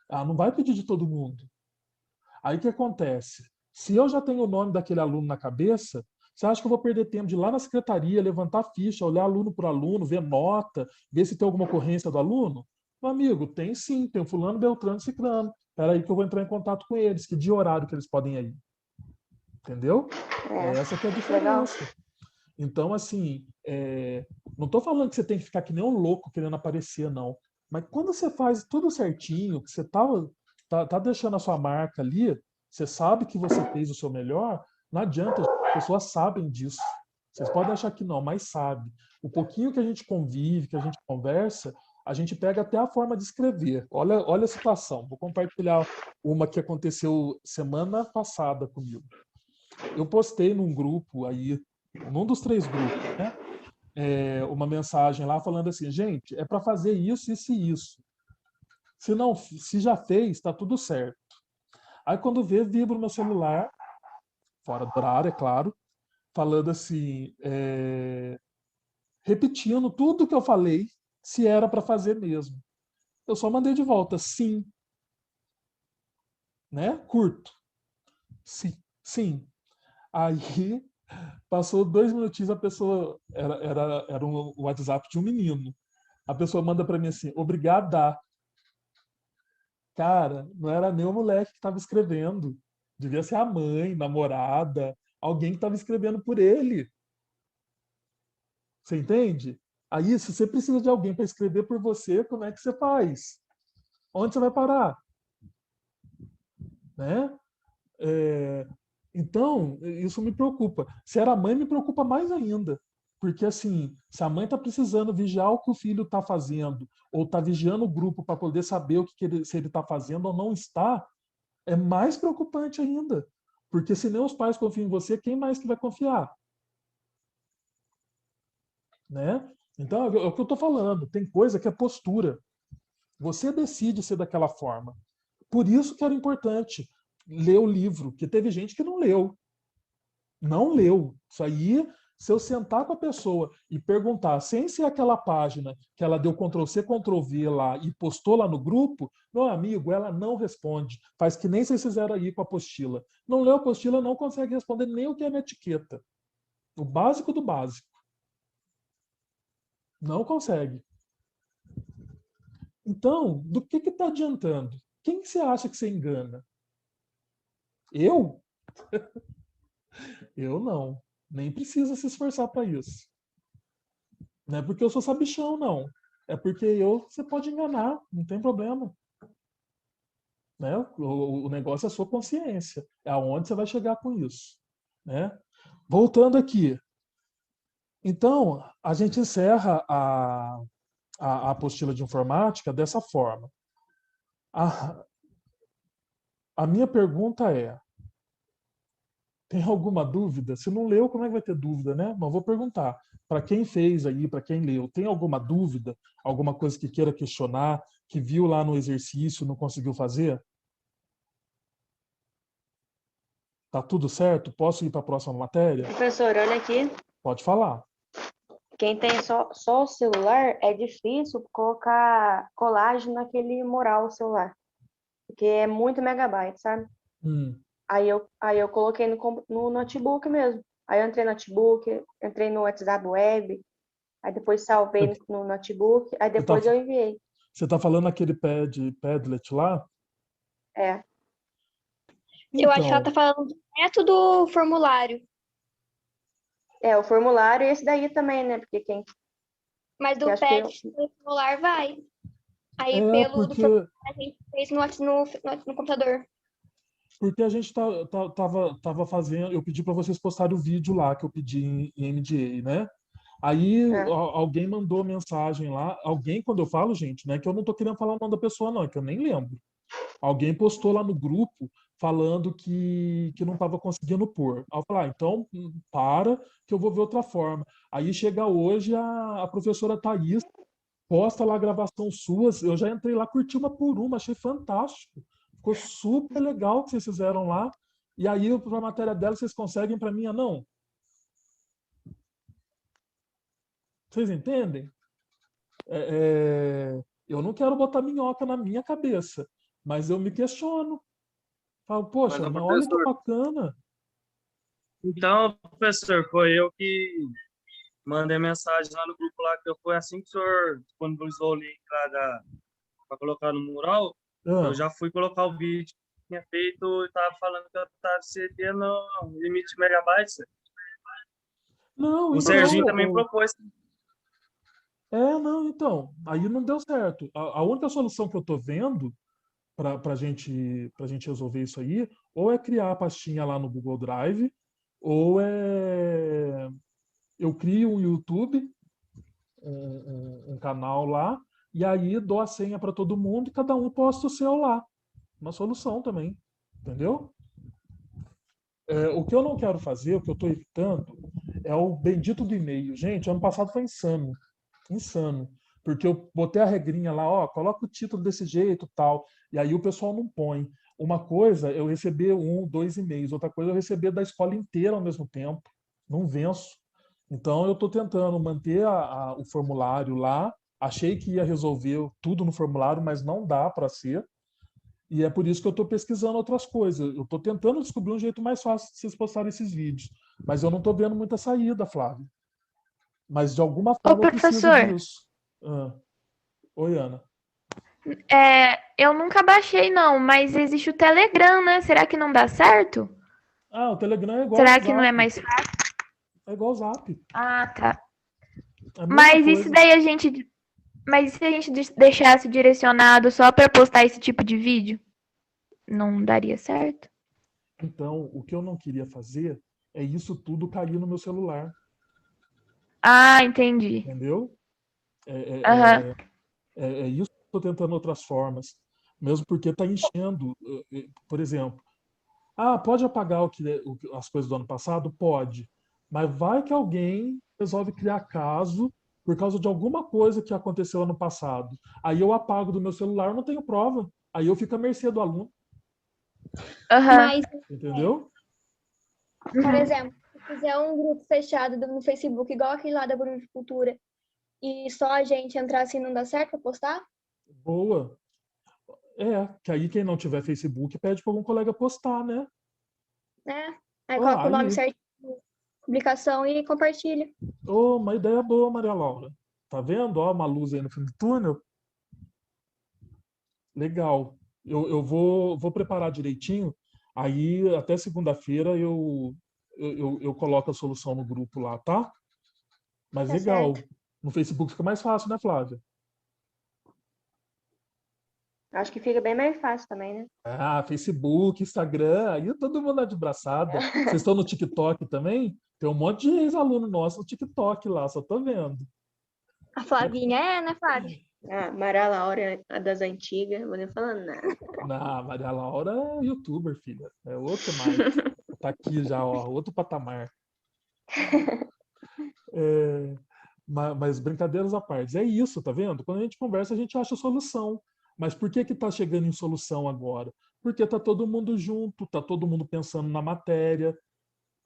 Ah, não vai pedir de todo mundo. Aí o que acontece? Se eu já tenho o nome daquele aluno na cabeça, você acha que eu vou perder tempo de ir lá na secretaria, levantar ficha, olhar aluno por aluno, ver nota, ver se tem alguma ocorrência do aluno? Meu amigo, tem sim, tem o fulano, beltrano, ciclano. Espera aí que eu vou entrar em contato com eles, que dia e horário que eles podem ir. Entendeu? É essa que é a Legal. diferença. Então, assim, não estou falando que você tem que ficar que nem um louco querendo aparecer, não. Mas quando você faz tudo certinho, que você tá deixando a sua marca ali, você sabe que você fez o seu melhor, não adianta, as pessoas sabem disso. Vocês podem achar que não, mas sabe. O pouquinho que a gente convive, que a gente conversa, a gente pega até a forma de escrever. Olha a situação. Vou compartilhar uma que aconteceu semana passada comigo. Eu postei num grupo aí, num dos 3 grupos, né? Uma mensagem lá falando assim, gente, é para fazer isso, isso e isso. Se já fez, está tudo certo. Aí quando vibra o meu celular, fora do horário, é claro, falando assim, repetindo tudo que eu falei, se era para fazer mesmo. Eu só mandei de volta, sim. Né? Curto. Sim, sim. Aí passou 2 minutinhos, a pessoa era um WhatsApp de um menino. A pessoa manda para mim assim, obrigada. Cara, não era nem o moleque que estava escrevendo. Devia ser a mãe, namorada, alguém que estava escrevendo por ele. Você entende? Aí, se você precisa de alguém para escrever por você, como é que você faz? Onde você vai parar? Né? Então, isso me preocupa. Se era mãe, me preocupa mais ainda. Porque, assim, se a mãe está precisando vigiar o que o filho está fazendo, ou está vigiando o grupo para poder saber se ele está fazendo ou não está, é mais preocupante ainda. Porque se nem os pais confiam em você, quem mais que vai confiar? Né? Então, é o que eu estou falando. Tem coisa que é postura. Você decide ser daquela forma. Por isso que era importante ler o livro, que teve gente que não leu. Não leu. Isso aí, se eu sentar com a pessoa e perguntar, sem ser aquela página que ela deu Ctrl+C, Ctrl+V lá e postou lá no grupo, meu amigo, ela não responde. Faz que nem vocês fizeram aí com a apostila. Não leu a apostila, não consegue responder nem o que é na etiqueta. O básico do básico. Não consegue. Então, do que está adiantando? Quem que você acha que você engana? Eu? Eu não. Nem precisa se esforçar para isso. Não é porque eu sou sabichão, não. É porque você pode enganar, não tem problema. Né? O negócio é a sua consciência. É aonde você vai chegar com isso. Né? Voltando aqui. Então, a gente encerra a apostila de informática dessa forma. A minha pergunta é: tem alguma dúvida? Se não leu, como é que vai ter dúvida, né? Mas vou perguntar. Para quem fez aí, para quem leu, tem alguma dúvida? Alguma coisa que queira questionar, que viu lá no exercício e não conseguiu fazer? Tá tudo certo? Posso ir para a próxima matéria? Professor, olha aqui. Pode falar. Quem tem só o celular, é difícil colocar colagem naquele mural celular. Porque é muito megabyte, sabe? Hum. Aí eu coloquei no notebook mesmo. Aí eu entrei no notebook, entrei no WhatsApp web, aí depois salvei no notebook, aí depois eu enviei. Você está falando aquele Padlet lá? É. Eu acho que ela Então, tá falando do método formulário. É, o formulário e esse daí também, né? Porque quem. Mas do Que acho PET, pelo celular, vai. Aí do porque formulário a gente fez no computador. Porque a gente tava fazendo, eu pedi para vocês postarem o vídeo lá que eu pedi em MDA, né? Aí É. alguém mandou mensagem lá, alguém, quando eu falo, gente, né, que eu não tô querendo falar o nome da pessoa, não, é que eu nem lembro. Alguém postou lá no grupo falando que não estava conseguindo pôr. Aí eu falei, então para, que eu vou ver outra forma. Aí chega hoje a professora Thaís, posta lá a gravação suas, eu já entrei lá, curti uma por uma, achei fantástico. Ficou super legal o que vocês fizeram lá. E aí, para a matéria dela, vocês conseguem, para mim, não. Vocês entendem? Eu não quero botar minhoca na minha cabeça, mas eu me questiono. Falo, Mas, poxa, ô, mas olha que professor, bacana. então, professor, foi eu que mandei mensagem lá no grupo lá, que eu fui assim que o senhor disponibilizou o link lá para colocar no mural, eu Ah, já fui colocar o vídeo que tinha feito e tava falando que eu tava excedendo o limite de megabytes. não, O então, Serginho também propôs. não, então, aí não deu certo. A única solução que eu tô vendo para a gente resolver isso aí, ou é criar a pastinha lá no Google Drive, ou é eu crio um YouTube, um canal lá, e aí dou a senha para todo mundo e cada um posta o seu lá. Uma solução também, entendeu? O que eu não quero fazer, o que eu estou evitando, é o bendito do e-mail. Gente, ano passado foi insano. Insano. Porque eu botei a regrinha lá, ó, coloca o título desse jeito, tal. E aí o pessoal não põe. Uma coisa é eu receber 1, 2 e-mails, outra coisa é eu receber da escola inteira ao mesmo tempo. Não venço. Então eu estou tentando manter o formulário lá. Achei que ia resolver tudo no formulário, mas não dá para ser. E é por isso que eu estou pesquisando outras coisas. Eu estou tentando descobrir um jeito mais fácil de vocês postarem esses vídeos. Mas eu não estou vendo muita saída, Flávio. Mas de alguma Ô, forma eu preciso professor, disso. Ah. Oi, Ana. eu nunca baixei, não, mas existe o Telegram, né? Será que não dá certo? Ah, o Telegram é igual ao Será que não é Zap. mais fácil? É igual ao Zap. Ah, tá. É a mesma Mas e se coisa. daí a gente. Mas e se a gente deixasse direcionado só para postar esse tipo de vídeo? Não daria certo? Então, o que eu não queria fazer é isso tudo cair no meu celular. Ah, entendi. Entendeu? É, Aham. é isso que eu estou tentando outras formas. Mesmo porque está enchendo. Por exemplo, pode apagar as coisas do ano passado? Pode. Mas vai que alguém resolve criar caso por causa de alguma coisa que aconteceu ano passado. Aí eu apago do meu celular, eu não tenho prova. Aí eu fico à mercê do aluno. Aham. Mas, Entendeu? por Uhum. exemplo, se fizer um grupo fechado no Facebook, igual aquele lá da Bruno de Cultura, e só a gente entrar assim não dá certo pra postar? Boa. Que aí quem não tiver Facebook pede para algum colega postar, né? Né? Aí coloca o nome Aí. certinho, publicação e compartilha. Uma ideia boa, Maria Laura. Tá vendo? Ó, uma luz aí no fim do túnel. Legal. Eu vou preparar direitinho, aí até segunda-feira eu coloco a solução no grupo lá, tá? Mas Tá legal. certo. No Facebook fica mais fácil, né, Flávia? Acho que fica bem mais fácil também, né? Ah, Facebook, Instagram, aí todo mundo é de braçada. Vocês estão no TikTok também? Tem um monte de ex-aluno nosso no TikTok lá, só tô vendo. A Flavinha é, né, Flávia? Ah, Maria Laura, a das antigas, não vou nem falar nada. Na Maria Laura é youtuber, filha. É outro mais. Tá aqui já, ó, outro patamar. É, mas brincadeiras à parte, é isso, tá vendo? Quando a gente conversa, a gente acha solução. Mas por que que tá chegando em solução agora? Porque tá todo mundo junto, tá todo mundo pensando na matéria.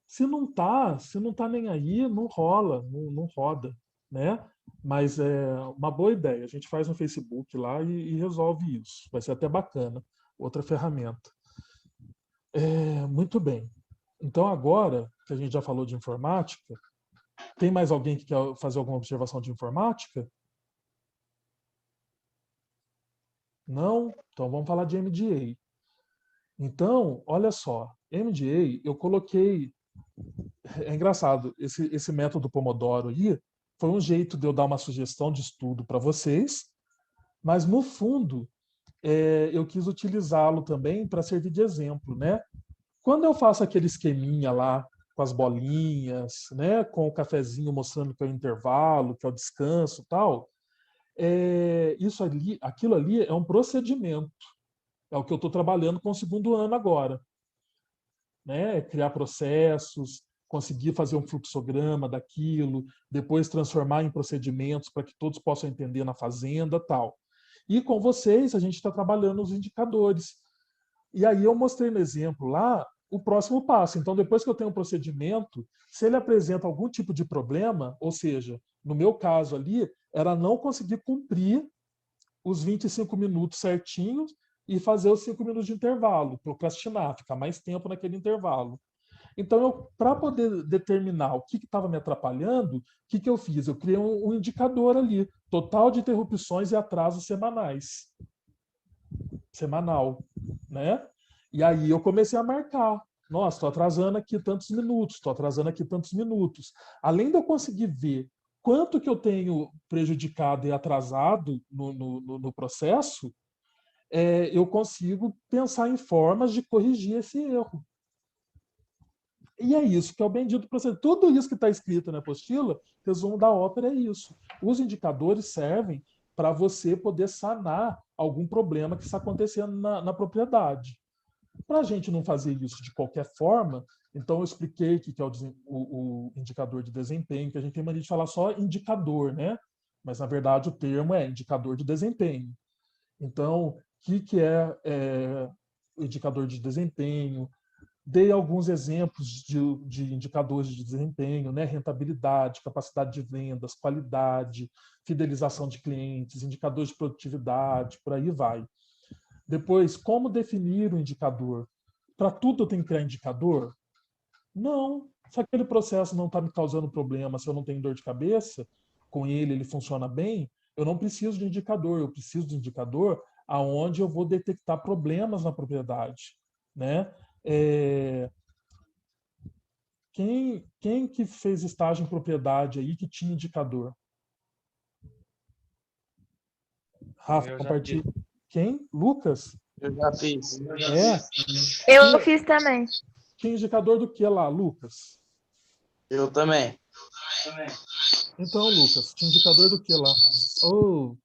Se não tá nem aí, não rola, não roda, né? Mas é uma boa ideia. A gente faz no Facebook lá e resolve isso. Vai ser até bacana. Outra ferramenta. Muito bem. Então, agora que a gente já falou de informática, tem mais alguém que quer fazer alguma observação de informática? Não? Então vamos falar de MDA. Então, olha só, MDA, eu coloquei. É engraçado, esse método Pomodoro aí foi um jeito de eu dar uma sugestão de estudo para vocês, mas no fundo eu quis utilizá-lo também para servir de exemplo, né? Quando eu faço aquele esqueminha lá com as bolinhas, né, com o cafezinho mostrando que é o intervalo, que é o descanso, e tal, isso ali, aquilo ali é um procedimento. É o que eu estou trabalhando com o segundo ano agora, né? Criar processos, conseguir fazer um fluxograma daquilo, depois transformar em procedimentos para que todos possam entender na fazenda, tal. E com vocês a gente está trabalhando os indicadores. E aí eu mostrei no exemplo lá o próximo passo. Então, depois que eu tenho um procedimento, se ele apresenta algum tipo de problema, ou seja, no meu caso ali, era não conseguir cumprir os 25 minutos certinhos e fazer os 5 minutos de intervalo, procrastinar, ficar mais tempo naquele intervalo. Então, para poder determinar o que estava me atrapalhando, o que eu fiz? Eu criei um indicador ali, total de interrupções e atrasos semanais. Semanal, né? E aí eu comecei a marcar. Nossa, estou atrasando aqui tantos minutos, estou atrasando aqui tantos minutos. Além de eu conseguir ver quanto que eu tenho prejudicado e atrasado no processo, eu consigo pensar em formas de corrigir esse erro. E é isso que é o bendito processo. Tudo isso que está escrito na apostila, resumo da ópera é isso. Os indicadores servem para você poder sanar algum problema que está acontecendo na propriedade. Para a gente não fazer isso de qualquer forma, então eu expliquei o que é o indicador de desempenho, que a gente tem mania de falar só indicador, né? Mas, na verdade, o termo é indicador de desempenho. Então, o que é o indicador de desempenho? Dei alguns exemplos de indicadores de desempenho, né? Rentabilidade, capacidade de vendas, qualidade, fidelização de clientes, indicadores de produtividade, por aí vai. Depois, como definir o indicador? Para tudo eu tenho que criar indicador? Não. Se aquele processo não está me causando problema, se eu não tenho dor de cabeça, com ele funciona bem, eu não preciso de indicador. Eu preciso de indicador aonde eu vou detectar problemas na propriedade, né? Quem que fez estágio em propriedade aí que tinha indicador? Rafa, compartilha. Quem? Lucas? Eu já fiz. Eu fiz também. Tinha indicador do que lá, Lucas? Eu também. Então, Lucas, tinha indicador do que lá? Oh,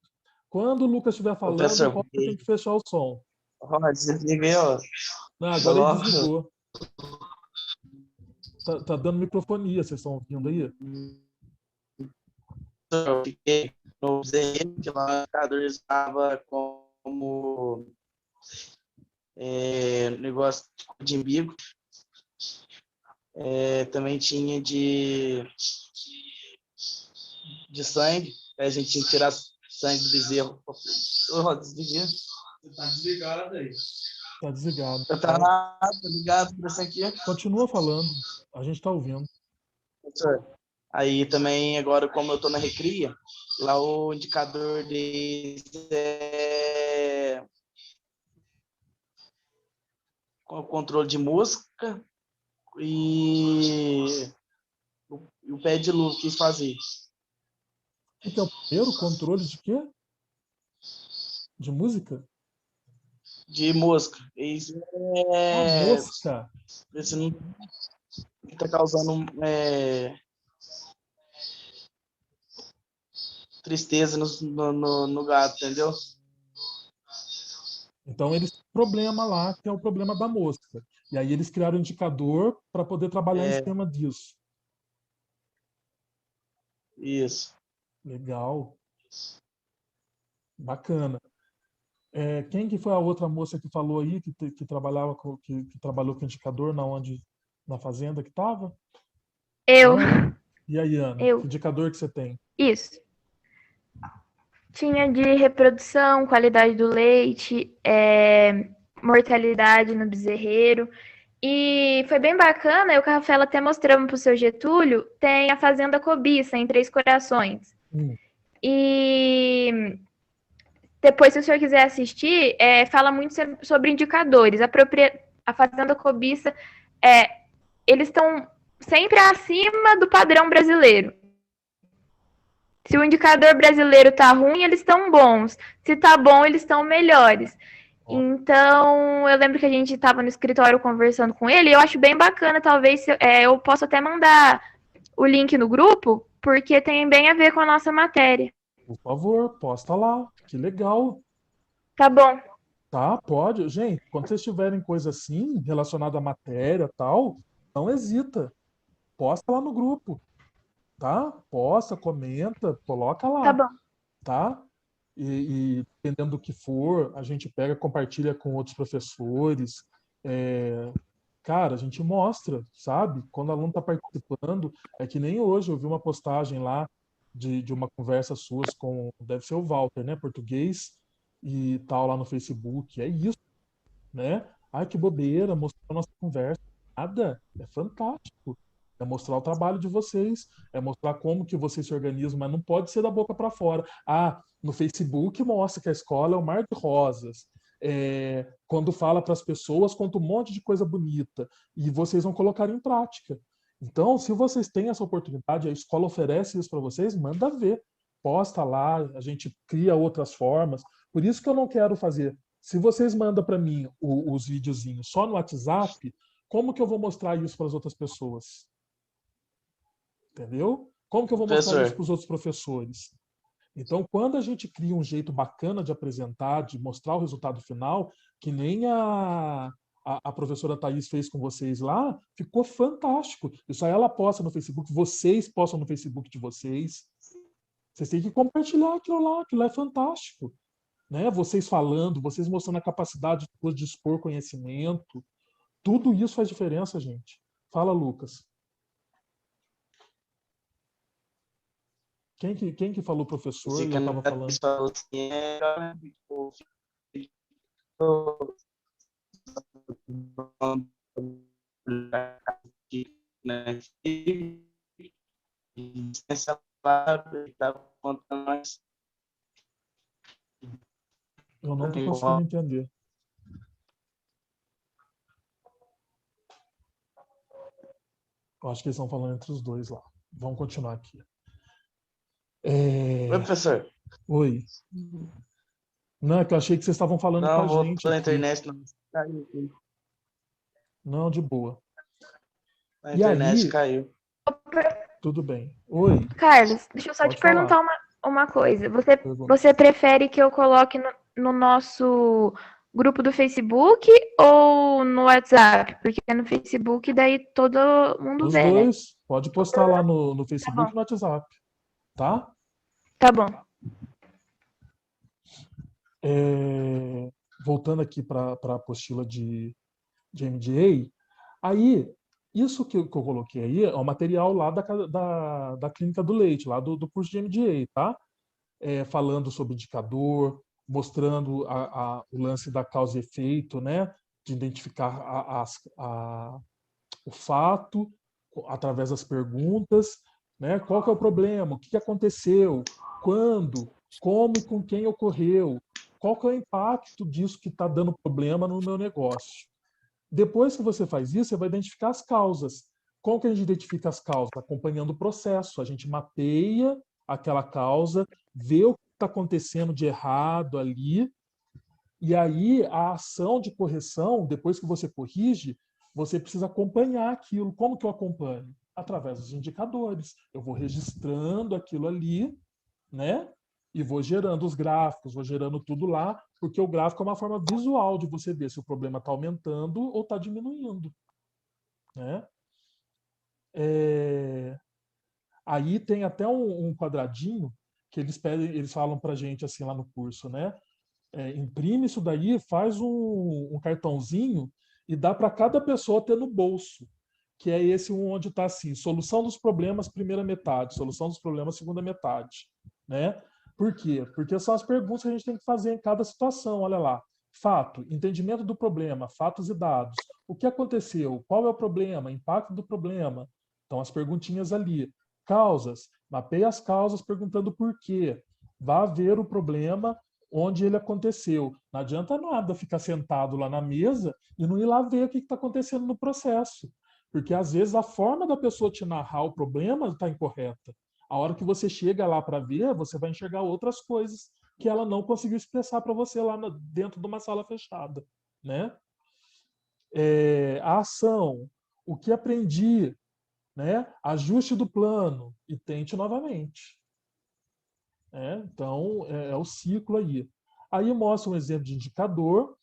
quando o Lucas estiver falando, Professor, o Roger tem que fechar o som. Desliguei, ó. Não, agora ele desligou. Tá dando microfonia, vocês estão ouvindo aí? Eu fiquei no ZM, que lá o indicador estava como negócio de umbigo. Também tinha de sangue, a gente tinha que tirar sangue do bezerro. Desliguei. Tá desligado aí. Tá desligado. Tá ligado por isso aqui. Continua falando, a gente tá ouvindo. Aí também, agora, como eu tô na Recria, lá o indicador deles com o controle de música e o pé de luz quis fazer. O que é o primeiro controle de quê? De música? De música. Isso Mosca. esse não está causando tristeza no gato, entendeu? Então eles têm um problema lá, que é o problema da mosca. E aí eles criaram um indicador para poder trabalhar em cima disso. Isso. Legal. Bacana. Quem que foi a outra moça que falou aí que trabalhava que trabalhou com indicador na fazenda que estava? Eu. E aí, Ana? Eu. Que indicador que você tem? Isso. Tinha de reprodução, qualidade do leite, mortalidade no bezerreiro. E foi bem bacana, eu com a Rafaela até mostramos para o seu Getúlio, tem a Fazenda Cobiça, em Três Corações. E depois, se o senhor quiser assistir, fala muito sobre indicadores. A Fazenda Cobiça, eles estão sempre acima do padrão brasileiro. Se o indicador brasileiro tá ruim, eles estão bons. Se tá bom, eles estão melhores. Então, eu lembro que a gente estava no escritório conversando com ele, e eu acho bem bacana, talvez eu possa até mandar o link no grupo, porque tem bem a ver com a nossa matéria. Por favor, posta lá. Que legal. Tá bom. Tá, pode. Gente, quando vocês tiverem coisa assim, relacionada à matéria e tal, não hesita. Posta lá no grupo. Tá? Posta, comenta, coloca lá. Tá bom. Tá? E dependendo do que for, a gente pega, compartilha com outros professores. Cara, a gente mostra, sabe? Quando o aluno está participando, é que nem hoje eu vi uma postagem lá de uma conversa suas com, deve ser o Walter, né? Português e tal, lá no Facebook. É isso, né? Ai, que bobeira, mostrar a nossa conversa. Nada, é fantástico. É mostrar o trabalho de vocês, é mostrar como que vocês se organizam, mas não pode ser da boca para fora. No Facebook mostra que a escola é um mar de rosas. Quando fala para as pessoas, conta um monte de coisa bonita. E vocês vão colocar em prática. Então, se vocês têm essa oportunidade, a escola oferece isso para vocês, manda ver. Posta lá, a gente cria outras formas. Por isso que eu não quero fazer. Se vocês mandam para mim os videozinhos só no WhatsApp, como que eu vou mostrar isso para as outras pessoas? Entendeu? Como que eu vou mostrar isso para os outros professores? Então, quando a gente cria um jeito bacana de apresentar, de mostrar o resultado final, que nem a professora Thaís fez com vocês lá, ficou fantástico. Isso aí ela posta no Facebook, vocês postam no Facebook de vocês. Vocês têm que compartilhar aquilo lá é fantástico. Né? Vocês falando, vocês mostrando a capacidade de expor conhecimento. Tudo isso faz diferença, gente. Fala, Lucas. Quem que falou professor? Eu estava falando. Eu não estou conseguindo entender. Eu acho que eles estão falando entre os dois lá. Vamos continuar aqui. Oi, professor. Oi. Não, é que eu achei que vocês estavam falando com a gente. Na internet, não, de boa. A internet caiu. Tudo bem. Oi. Carlos, deixa eu só te perguntar uma coisa. Você prefere que eu coloque no nosso grupo do Facebook ou no WhatsApp? Porque no Facebook daí todo mundo vê, né? Os dois. Pode postar lá no Facebook e no WhatsApp. Tá? Tá bom. Voltando aqui para a apostila de MDA, aí, isso que eu coloquei aí é o material lá da Clínica do Leite, lá do curso de MDA, tá? Falando sobre indicador, mostrando o lance da causa e efeito, né? De identificar o fato através das perguntas, né? Qual que é o problema? O que aconteceu? Quando? Como e com quem ocorreu? Qual que é o impacto disso que está dando problema no meu negócio? Depois que você faz isso, você vai identificar as causas. Como que a gente identifica as causas? Acompanhando o processo. A gente mapeia aquela causa, vê o que está acontecendo de errado ali, e aí a ação de correção, depois que você corrige, você precisa acompanhar aquilo. Como que eu acompanho? Através dos indicadores. Eu vou registrando aquilo ali, né? E vou gerando os gráficos, vou gerando tudo lá, porque o gráfico é uma forma visual de você ver se o problema está aumentando ou está diminuindo, né? Aí tem até um quadradinho que eles pedem, eles falam para a gente assim lá no curso, né? Imprime isso daí, faz um cartãozinho e dá para cada pessoa ter no bolso, que é esse onde está assim, solução dos problemas, primeira metade, solução dos problemas, segunda metade, né? Por quê? Porque são as perguntas que a gente tem que fazer em cada situação, olha lá. Fato, entendimento do problema, fatos e dados. O que aconteceu? Qual é o problema? Impacto do problema. Então, as perguntinhas ali. Causas, mapeia as causas perguntando por quê. Vá ver o problema onde ele aconteceu. Não adianta nada ficar sentado lá na mesa e não ir lá ver o que está acontecendo no processo. Porque, às vezes, a forma da pessoa te narrar o problema está incorreta. A hora que você chega lá para ver, você vai enxergar outras coisas que ela não conseguiu expressar para você lá dentro de uma sala fechada, né? A ação, o que aprendi, né? Ajuste do plano e tente novamente. Então, é o ciclo aí. Aí mostra um exemplo de indicador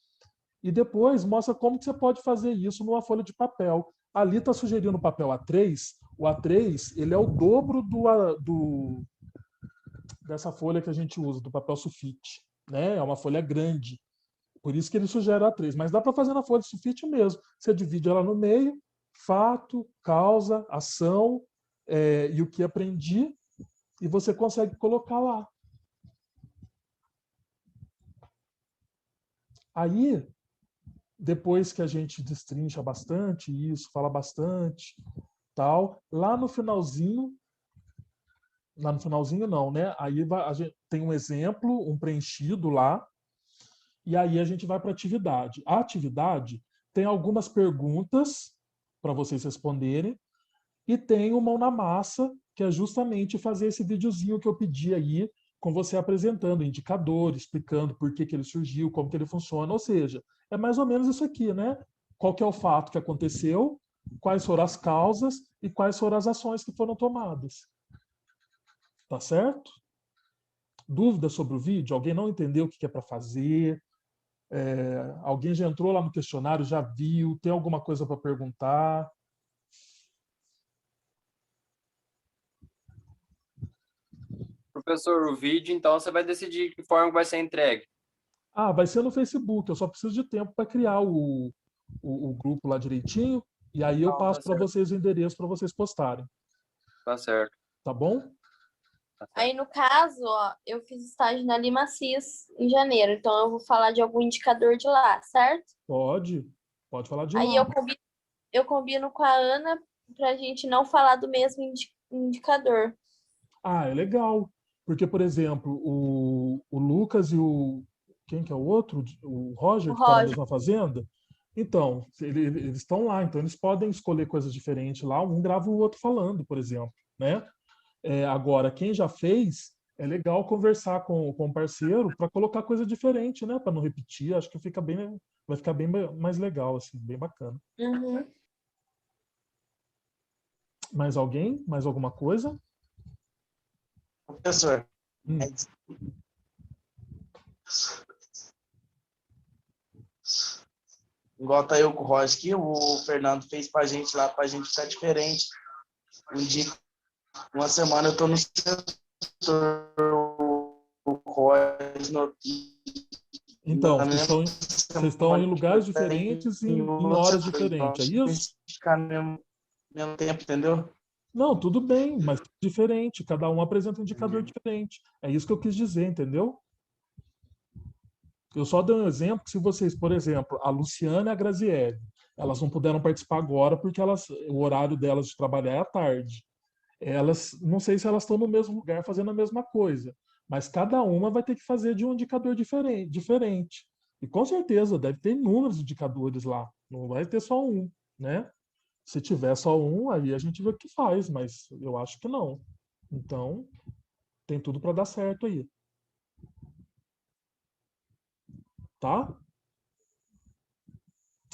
e depois mostra como que você pode fazer isso numa folha de papel. Ali está sugerindo o papel A3. O A3 ele é o dobro dessa folha que a gente usa, do papel sulfite. Né? É uma folha grande. Por isso que ele sugere o A3. Mas dá para fazer na folha de sulfite mesmo. Você divide ela no meio, fato, causa, ação e o que aprendi, e você consegue colocar lá. Aí, depois que a gente destrincha bastante isso, fala bastante, tal, lá no finalzinho não, né? Aí a gente tem um exemplo, um preenchido lá, e aí a gente vai para a atividade. A atividade tem algumas perguntas para vocês responderem, e tem o Mão na Massa, que é justamente fazer esse videozinho que eu pedi aí, com você apresentando indicador, explicando por que ele surgiu, como que ele funciona. Ou seja, é mais ou menos isso aqui, né? Qual que é o fato que aconteceu, quais foram as causas e quais foram as ações que foram tomadas. Tá certo? Dúvida sobre o vídeo? Alguém não entendeu o que é para fazer? Alguém já entrou lá no questionário, já viu? Tem alguma coisa para perguntar? Professor, o vídeo, então, você vai decidir que forma vai ser entregue. Vai ser no Facebook. Eu só preciso de tempo para criar o grupo lá direitinho. E aí eu passo para vocês o endereço para vocês postarem. Tá certo. Tá bom? Aí, no caso, ó, eu fiz estágio na Lima Cis em janeiro. Então, eu vou falar de algum indicador de lá, certo? Pode falar de lá. Aí eu combino com a Ana para a gente não falar do mesmo indicador. É legal. Porque, por exemplo, o Lucas e o... Quem que é o outro? O Roger, que está na mesma fazenda. Então, eles estão lá. Então, eles podem escolher coisas diferentes lá. Um grava o outro falando, por exemplo. Né? Agora, quem já fez, é legal conversar com o parceiro para colocar coisa diferente, né? Para não repetir. Acho que vai ficar bem mais legal, assim, bem bacana. Uhum. Mais alguém? Mais alguma coisa? Professor, igual tá eu com o Roger aqui, o Fernando fez pra gente lá, pra gente ficar diferente. Uma semana eu tô no setor, o Roger no... Então, vocês estão em lugares diferentes e em horas diferentes, é isso? Ficar no mesmo tempo, entendeu? Não, tudo bem, mas diferente. Cada um apresenta um indicador diferente. É isso que eu quis dizer, entendeu? Eu só dei um exemplo que se vocês, por exemplo, a Luciana e a Graziele, elas não puderam participar agora porque o horário delas de trabalhar é à tarde. Elas, não sei se elas estão no mesmo lugar fazendo a mesma coisa, mas cada uma vai ter que fazer de um indicador diferente. E com certeza deve ter inúmeros indicadores lá, não vai ter só um, né? Se tiver só um, aí a gente vê o que faz, mas eu acho que não. Então, tem tudo para dar certo aí. Tá?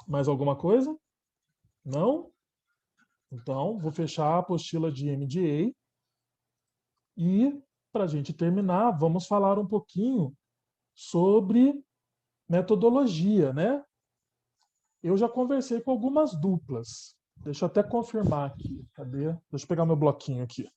Mais alguma coisa? Não? Então, vou fechar a apostila de MDA e, para a gente terminar, vamos falar um pouquinho sobre metodologia, né? Eu já conversei com algumas duplas. Deixa eu até confirmar aqui. Cadê? Deixa eu pegar meu bloquinho aqui.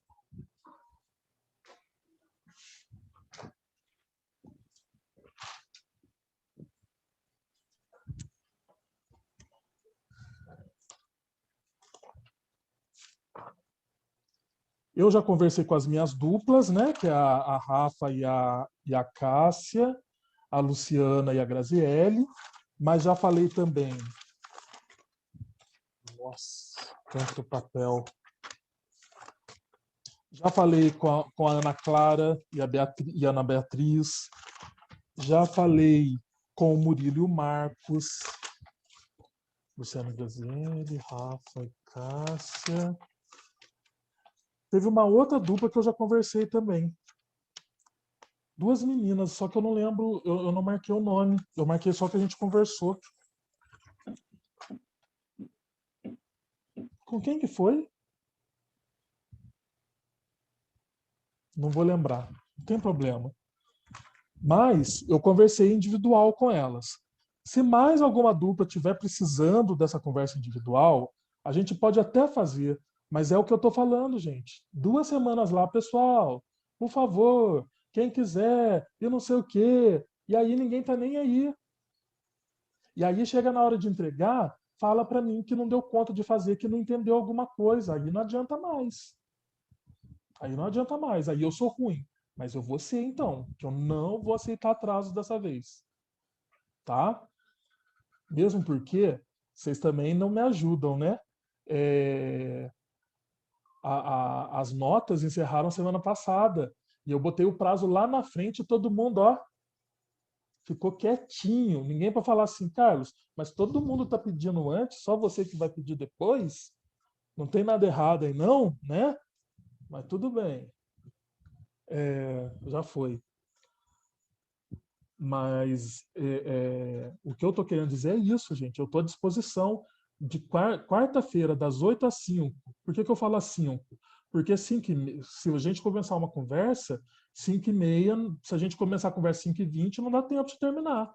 Eu já conversei com as minhas duplas, né? Que é a Rafa e a Cássia, a Luciana e a Graziele, mas já falei também. Nossa, tanto papel. Já falei com a Ana Clara e a Ana Beatriz. Já falei com o Murilo e o Marcos. Luciana e Graziele, Rafa e Cássia. Teve uma outra dupla que eu já conversei também. Duas meninas, só que eu não lembro, eu não marquei o nome. Eu marquei só que a gente conversou. Com quem que foi? Não vou lembrar. Não tem problema. Mas eu conversei individual com elas. Se mais alguma dupla estiver precisando dessa conversa individual, a gente pode até fazer. Mas é o que eu estou falando, gente. 2 semanas lá, pessoal. Por favor, quem quiser, e não sei o quê. E aí ninguém tá nem aí. E aí chega na hora de entregar, fala para mim que não deu conta de fazer, que não entendeu alguma coisa. Aí não adianta mais. Aí não adianta mais. Aí eu sou ruim. Mas eu vou ser, então. Que eu não vou aceitar atraso dessa vez. Tá? Mesmo porque vocês também não me ajudam, né? As notas encerraram semana passada. E eu botei o prazo lá na frente e todo mundo, ó, ficou quietinho. Ninguém para falar assim, Carlos, mas todo mundo está pedindo antes, só você que vai pedir depois? Não tem nada errado aí não, né? Mas tudo bem. Já foi. Mas o que eu estou querendo dizer é isso, gente. Eu estou à disposição de quarta-feira, das 8 às 5. Por que eu falo às 5? Porque se a gente começar uma conversa, 5h30, se a gente começar a conversa 5h20, não dá tempo de terminar.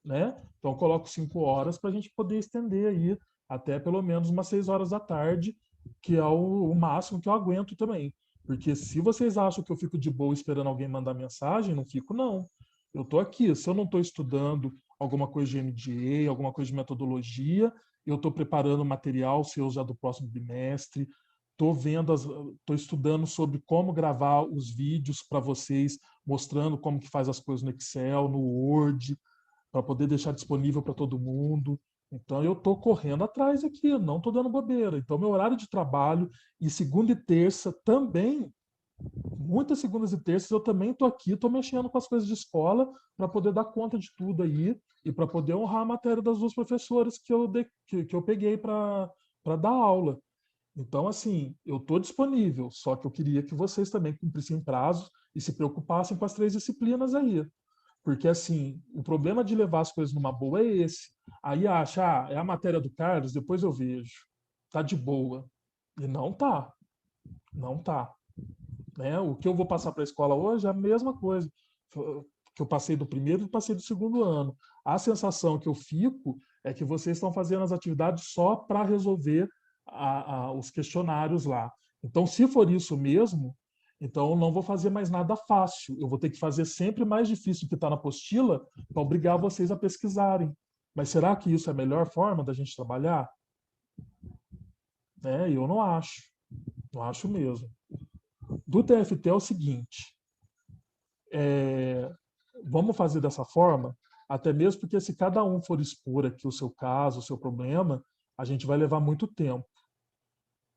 Né? Então eu coloco 5 horas para a gente poder estender aí até pelo menos umas 6 horas da tarde, que é o máximo que eu aguento também. Porque se vocês acham que eu fico de boa esperando alguém mandar mensagem, não fico, não. Eu estou aqui. Se eu não estou estudando alguma coisa de MDA, alguma coisa de metodologia, eu estou preparando material seu já do próximo bimestre, estou estudando sobre como gravar os vídeos para vocês, mostrando como que faz as coisas no Excel, no Word, para poder deixar disponível para todo mundo. Então eu estou correndo atrás aqui, não estou dando bobeira. Então meu horário de trabalho, e segunda e terça também, muitas segundas e terças eu também estou aqui, estou mexendo com as coisas de escola para poder dar conta de tudo aí e para poder honrar a matéria das 2 professoras que eu peguei para dar aula. Então, assim, eu estou disponível, só que eu queria que vocês também cumprissem prazos e se preocupassem com as 3 disciplinas aí. Porque, assim, o problema de levar as coisas numa boa é esse. Aí acha, é a matéria do Carlos, depois eu vejo. Tá de boa. E não tá. Não tá. Né? O que eu vou passar para a escola hoje é a mesma coisa que eu passei do primeiro e passei do segundo ano. A sensação que eu fico é que vocês estão fazendo as atividades só para resolver os questionários lá. Então, se for isso mesmo, então eu não vou fazer mais nada fácil. Eu vou ter que fazer sempre mais difícil que está na apostila para obrigar vocês a pesquisarem. Mas será que isso é a melhor forma da gente trabalhar? Eu não acho. Não acho mesmo. Do TFT é o seguinte, vamos fazer dessa forma, até mesmo porque se cada um for expor aqui o seu caso, o seu problema, a gente vai levar muito tempo.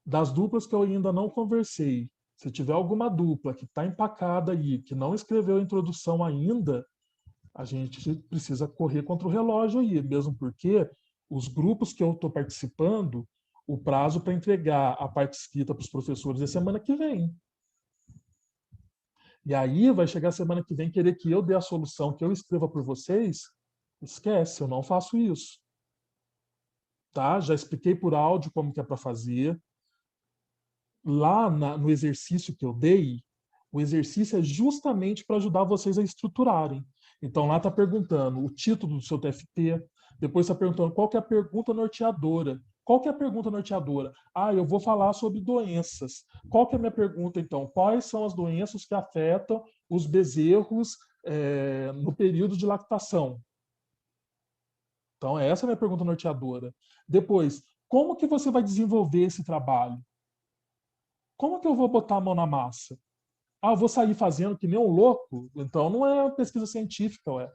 Das duplas que eu ainda não conversei, se tiver alguma dupla que está empacada aí, que não escreveu a introdução ainda, A gente precisa correr contra o relógio aí, mesmo porque os grupos que eu estou participando, o prazo para entregar a parte escrita para os professores é semana que vem. E aí vai chegar a semana que vem querer que eu dê a solução, que eu escreva por vocês. Esquece, eu não faço isso. Tá? Já expliquei por áudio como que é para fazer. Lá no exercício que eu dei, o exercício é justamente para ajudar vocês a estruturarem. Então lá está perguntando o título do seu TFT, depois está perguntando qual que é a pergunta norteadora. Qual que é a pergunta norteadora? Ah, eu vou falar sobre doenças. Qual que é a minha pergunta, então? Quais são as doenças que afetam os bezerros no período de lactação? Então, essa é a minha pergunta norteadora. Depois, como que você vai desenvolver esse trabalho? Como que eu vou botar a mão na massa? Ah, eu vou sair fazendo que nem um louco? Então, não é pesquisa científica, ué.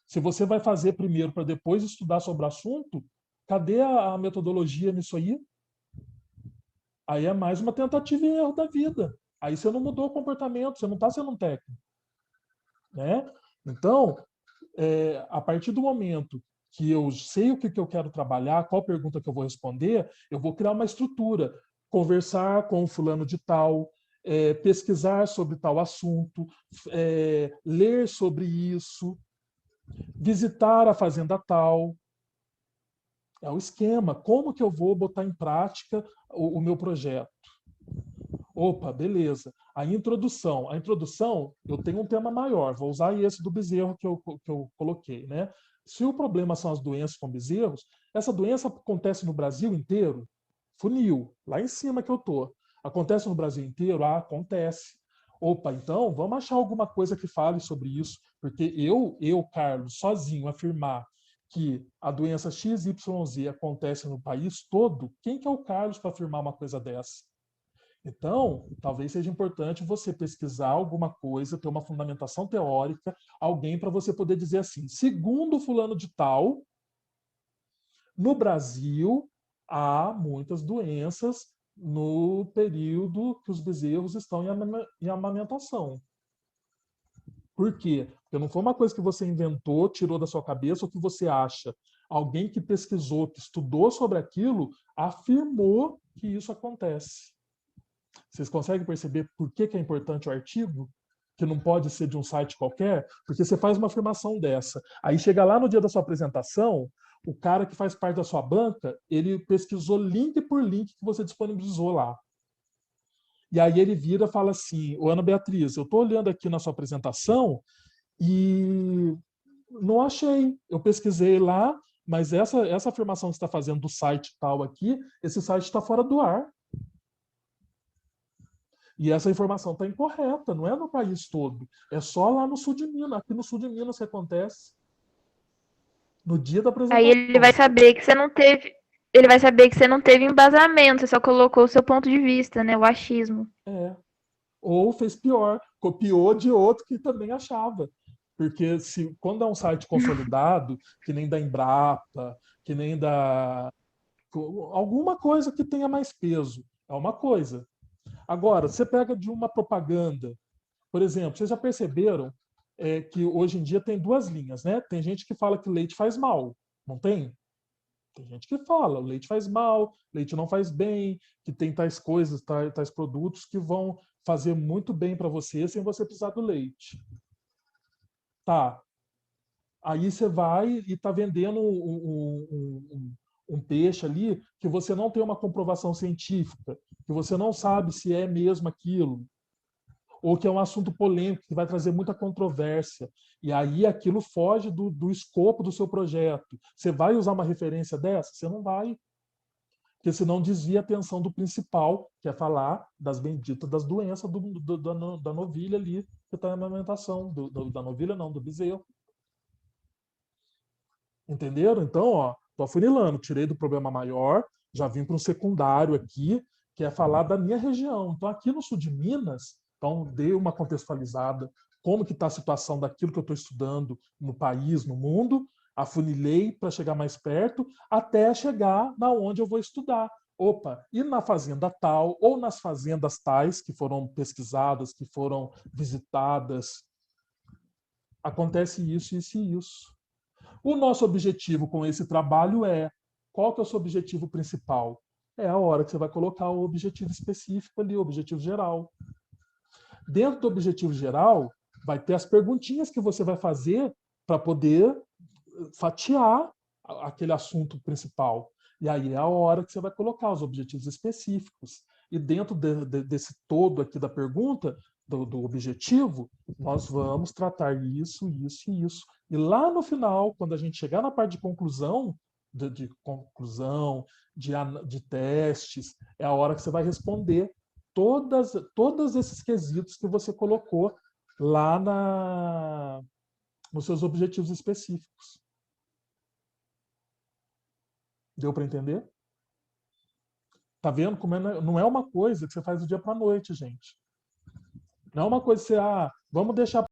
Se você vai fazer primeiro para depois estudar sobre o assunto, cadê a metodologia nisso aí? Aí é mais uma tentativa e erro da vida. Aí você não mudou o comportamento, você não está sendo um técnico. Né? Então, a partir do momento que eu sei o que eu quero trabalhar, qual pergunta que eu vou responder, eu vou criar uma estrutura. Conversar com o fulano de tal, pesquisar sobre tal assunto, ler sobre isso, visitar a fazenda tal. É o esquema. Como que eu vou botar em prática o meu projeto? Opa, beleza. A introdução. A introdução, eu tenho um tema maior. Vou usar esse do bezerro que eu coloquei. Né? Se o problema são as doenças com bezerros, essa doença acontece no Brasil inteiro? Funil, lá em cima que eu tô. Acontece no Brasil inteiro? Ah, acontece. Opa, então vamos achar alguma coisa que fale sobre isso, porque eu, Carlos, sozinho afirmar que a doença XYZ acontece no país todo, quem que é o Carlos para afirmar uma coisa dessa? Então, talvez seja importante você pesquisar alguma coisa, ter uma fundamentação teórica, alguém para você poder dizer assim, segundo fulano de tal, no Brasil há muitas doenças no período que os bezerros estão em amamentação. Por quê? Porque não foi uma coisa que você inventou, tirou da sua cabeça, ou que você acha. Alguém que pesquisou, que estudou sobre aquilo, afirmou que isso acontece. Vocês conseguem perceber por que é importante o artigo? Que não pode ser de um site qualquer? Porque você faz uma afirmação dessa. Aí chega lá no dia da sua apresentação, o cara que faz parte da sua banca, ele pesquisou link por link que você disponibilizou lá. E aí ele vira e fala assim, ô Ana Beatriz, eu estou olhando aqui na sua apresentação e não achei. Eu pesquisei lá, mas essa afirmação que você está fazendo do site tal aqui, esse site está fora do ar. E essa informação está incorreta, não é no país todo. É só lá no sul de Minas, aqui no sul de Minas que acontece. No dia da apresentação. Aí ele vai saber que você não teve... Ele vai saber que você não teve embasamento, você só colocou o seu ponto de vista, né? O achismo. Ou fez pior, copiou de outro que também achava. Porque quando é um site consolidado, que nem da Embrapa, que nem da... alguma coisa que tenha mais peso, é uma coisa. Agora, você pega de uma propaganda, por exemplo, vocês já perceberam que hoje em dia tem duas linhas, né? Tem gente que fala que leite faz mal, não tem? Tem gente que fala, o leite faz mal, leite não faz bem, que tem tais coisas, tais produtos que vão fazer muito bem para você sem você precisar do leite. Tá. Aí você vai e está vendendo um peixe ali que você não tem uma comprovação científica, que você não sabe se é mesmo aquilo, ou que é um assunto polêmico, que vai trazer muita controvérsia. E aí aquilo foge do escopo do seu projeto. Você vai usar uma referência dessa? Você não vai. Porque senão desvia a atenção do principal, que é falar das benditas das doenças da novilha ali, que está na amamentação. Da novilha não, do bezerro. Entenderam? Então, ó, tô afunilando, tirei do problema maior, já vim para um secundário aqui, que é falar da minha região. Então, aqui no sul de Minas, então, dei uma contextualizada, como que está a situação daquilo que eu estou estudando no país, no mundo, afunilei para chegar mais perto, até chegar na onde eu vou estudar. Opa, e na fazenda tal, ou nas fazendas tais, que foram pesquisadas, que foram visitadas. acontece isso, isso e isso. O nosso objetivo com esse trabalho qual que é o seu objetivo principal? É a hora que você vai colocar o objetivo específico ali, o objetivo geral. Dentro do objetivo geral, vai ter as perguntinhas que você vai fazer para poder fatiar aquele assunto principal. E aí é a hora que você vai colocar os objetivos específicos. E dentro desse todo aqui da pergunta, do objetivo, nós vamos tratar isso, isso e isso. E lá no final, quando a gente chegar na parte de conclusão, de testes, é a hora que você vai responder todos esses quesitos que você colocou lá nos seus objetivos específicos. Deu para entender? Tá vendo como não é uma coisa que você faz do dia para a noite, gente. Não é uma coisa que você, vamos deixar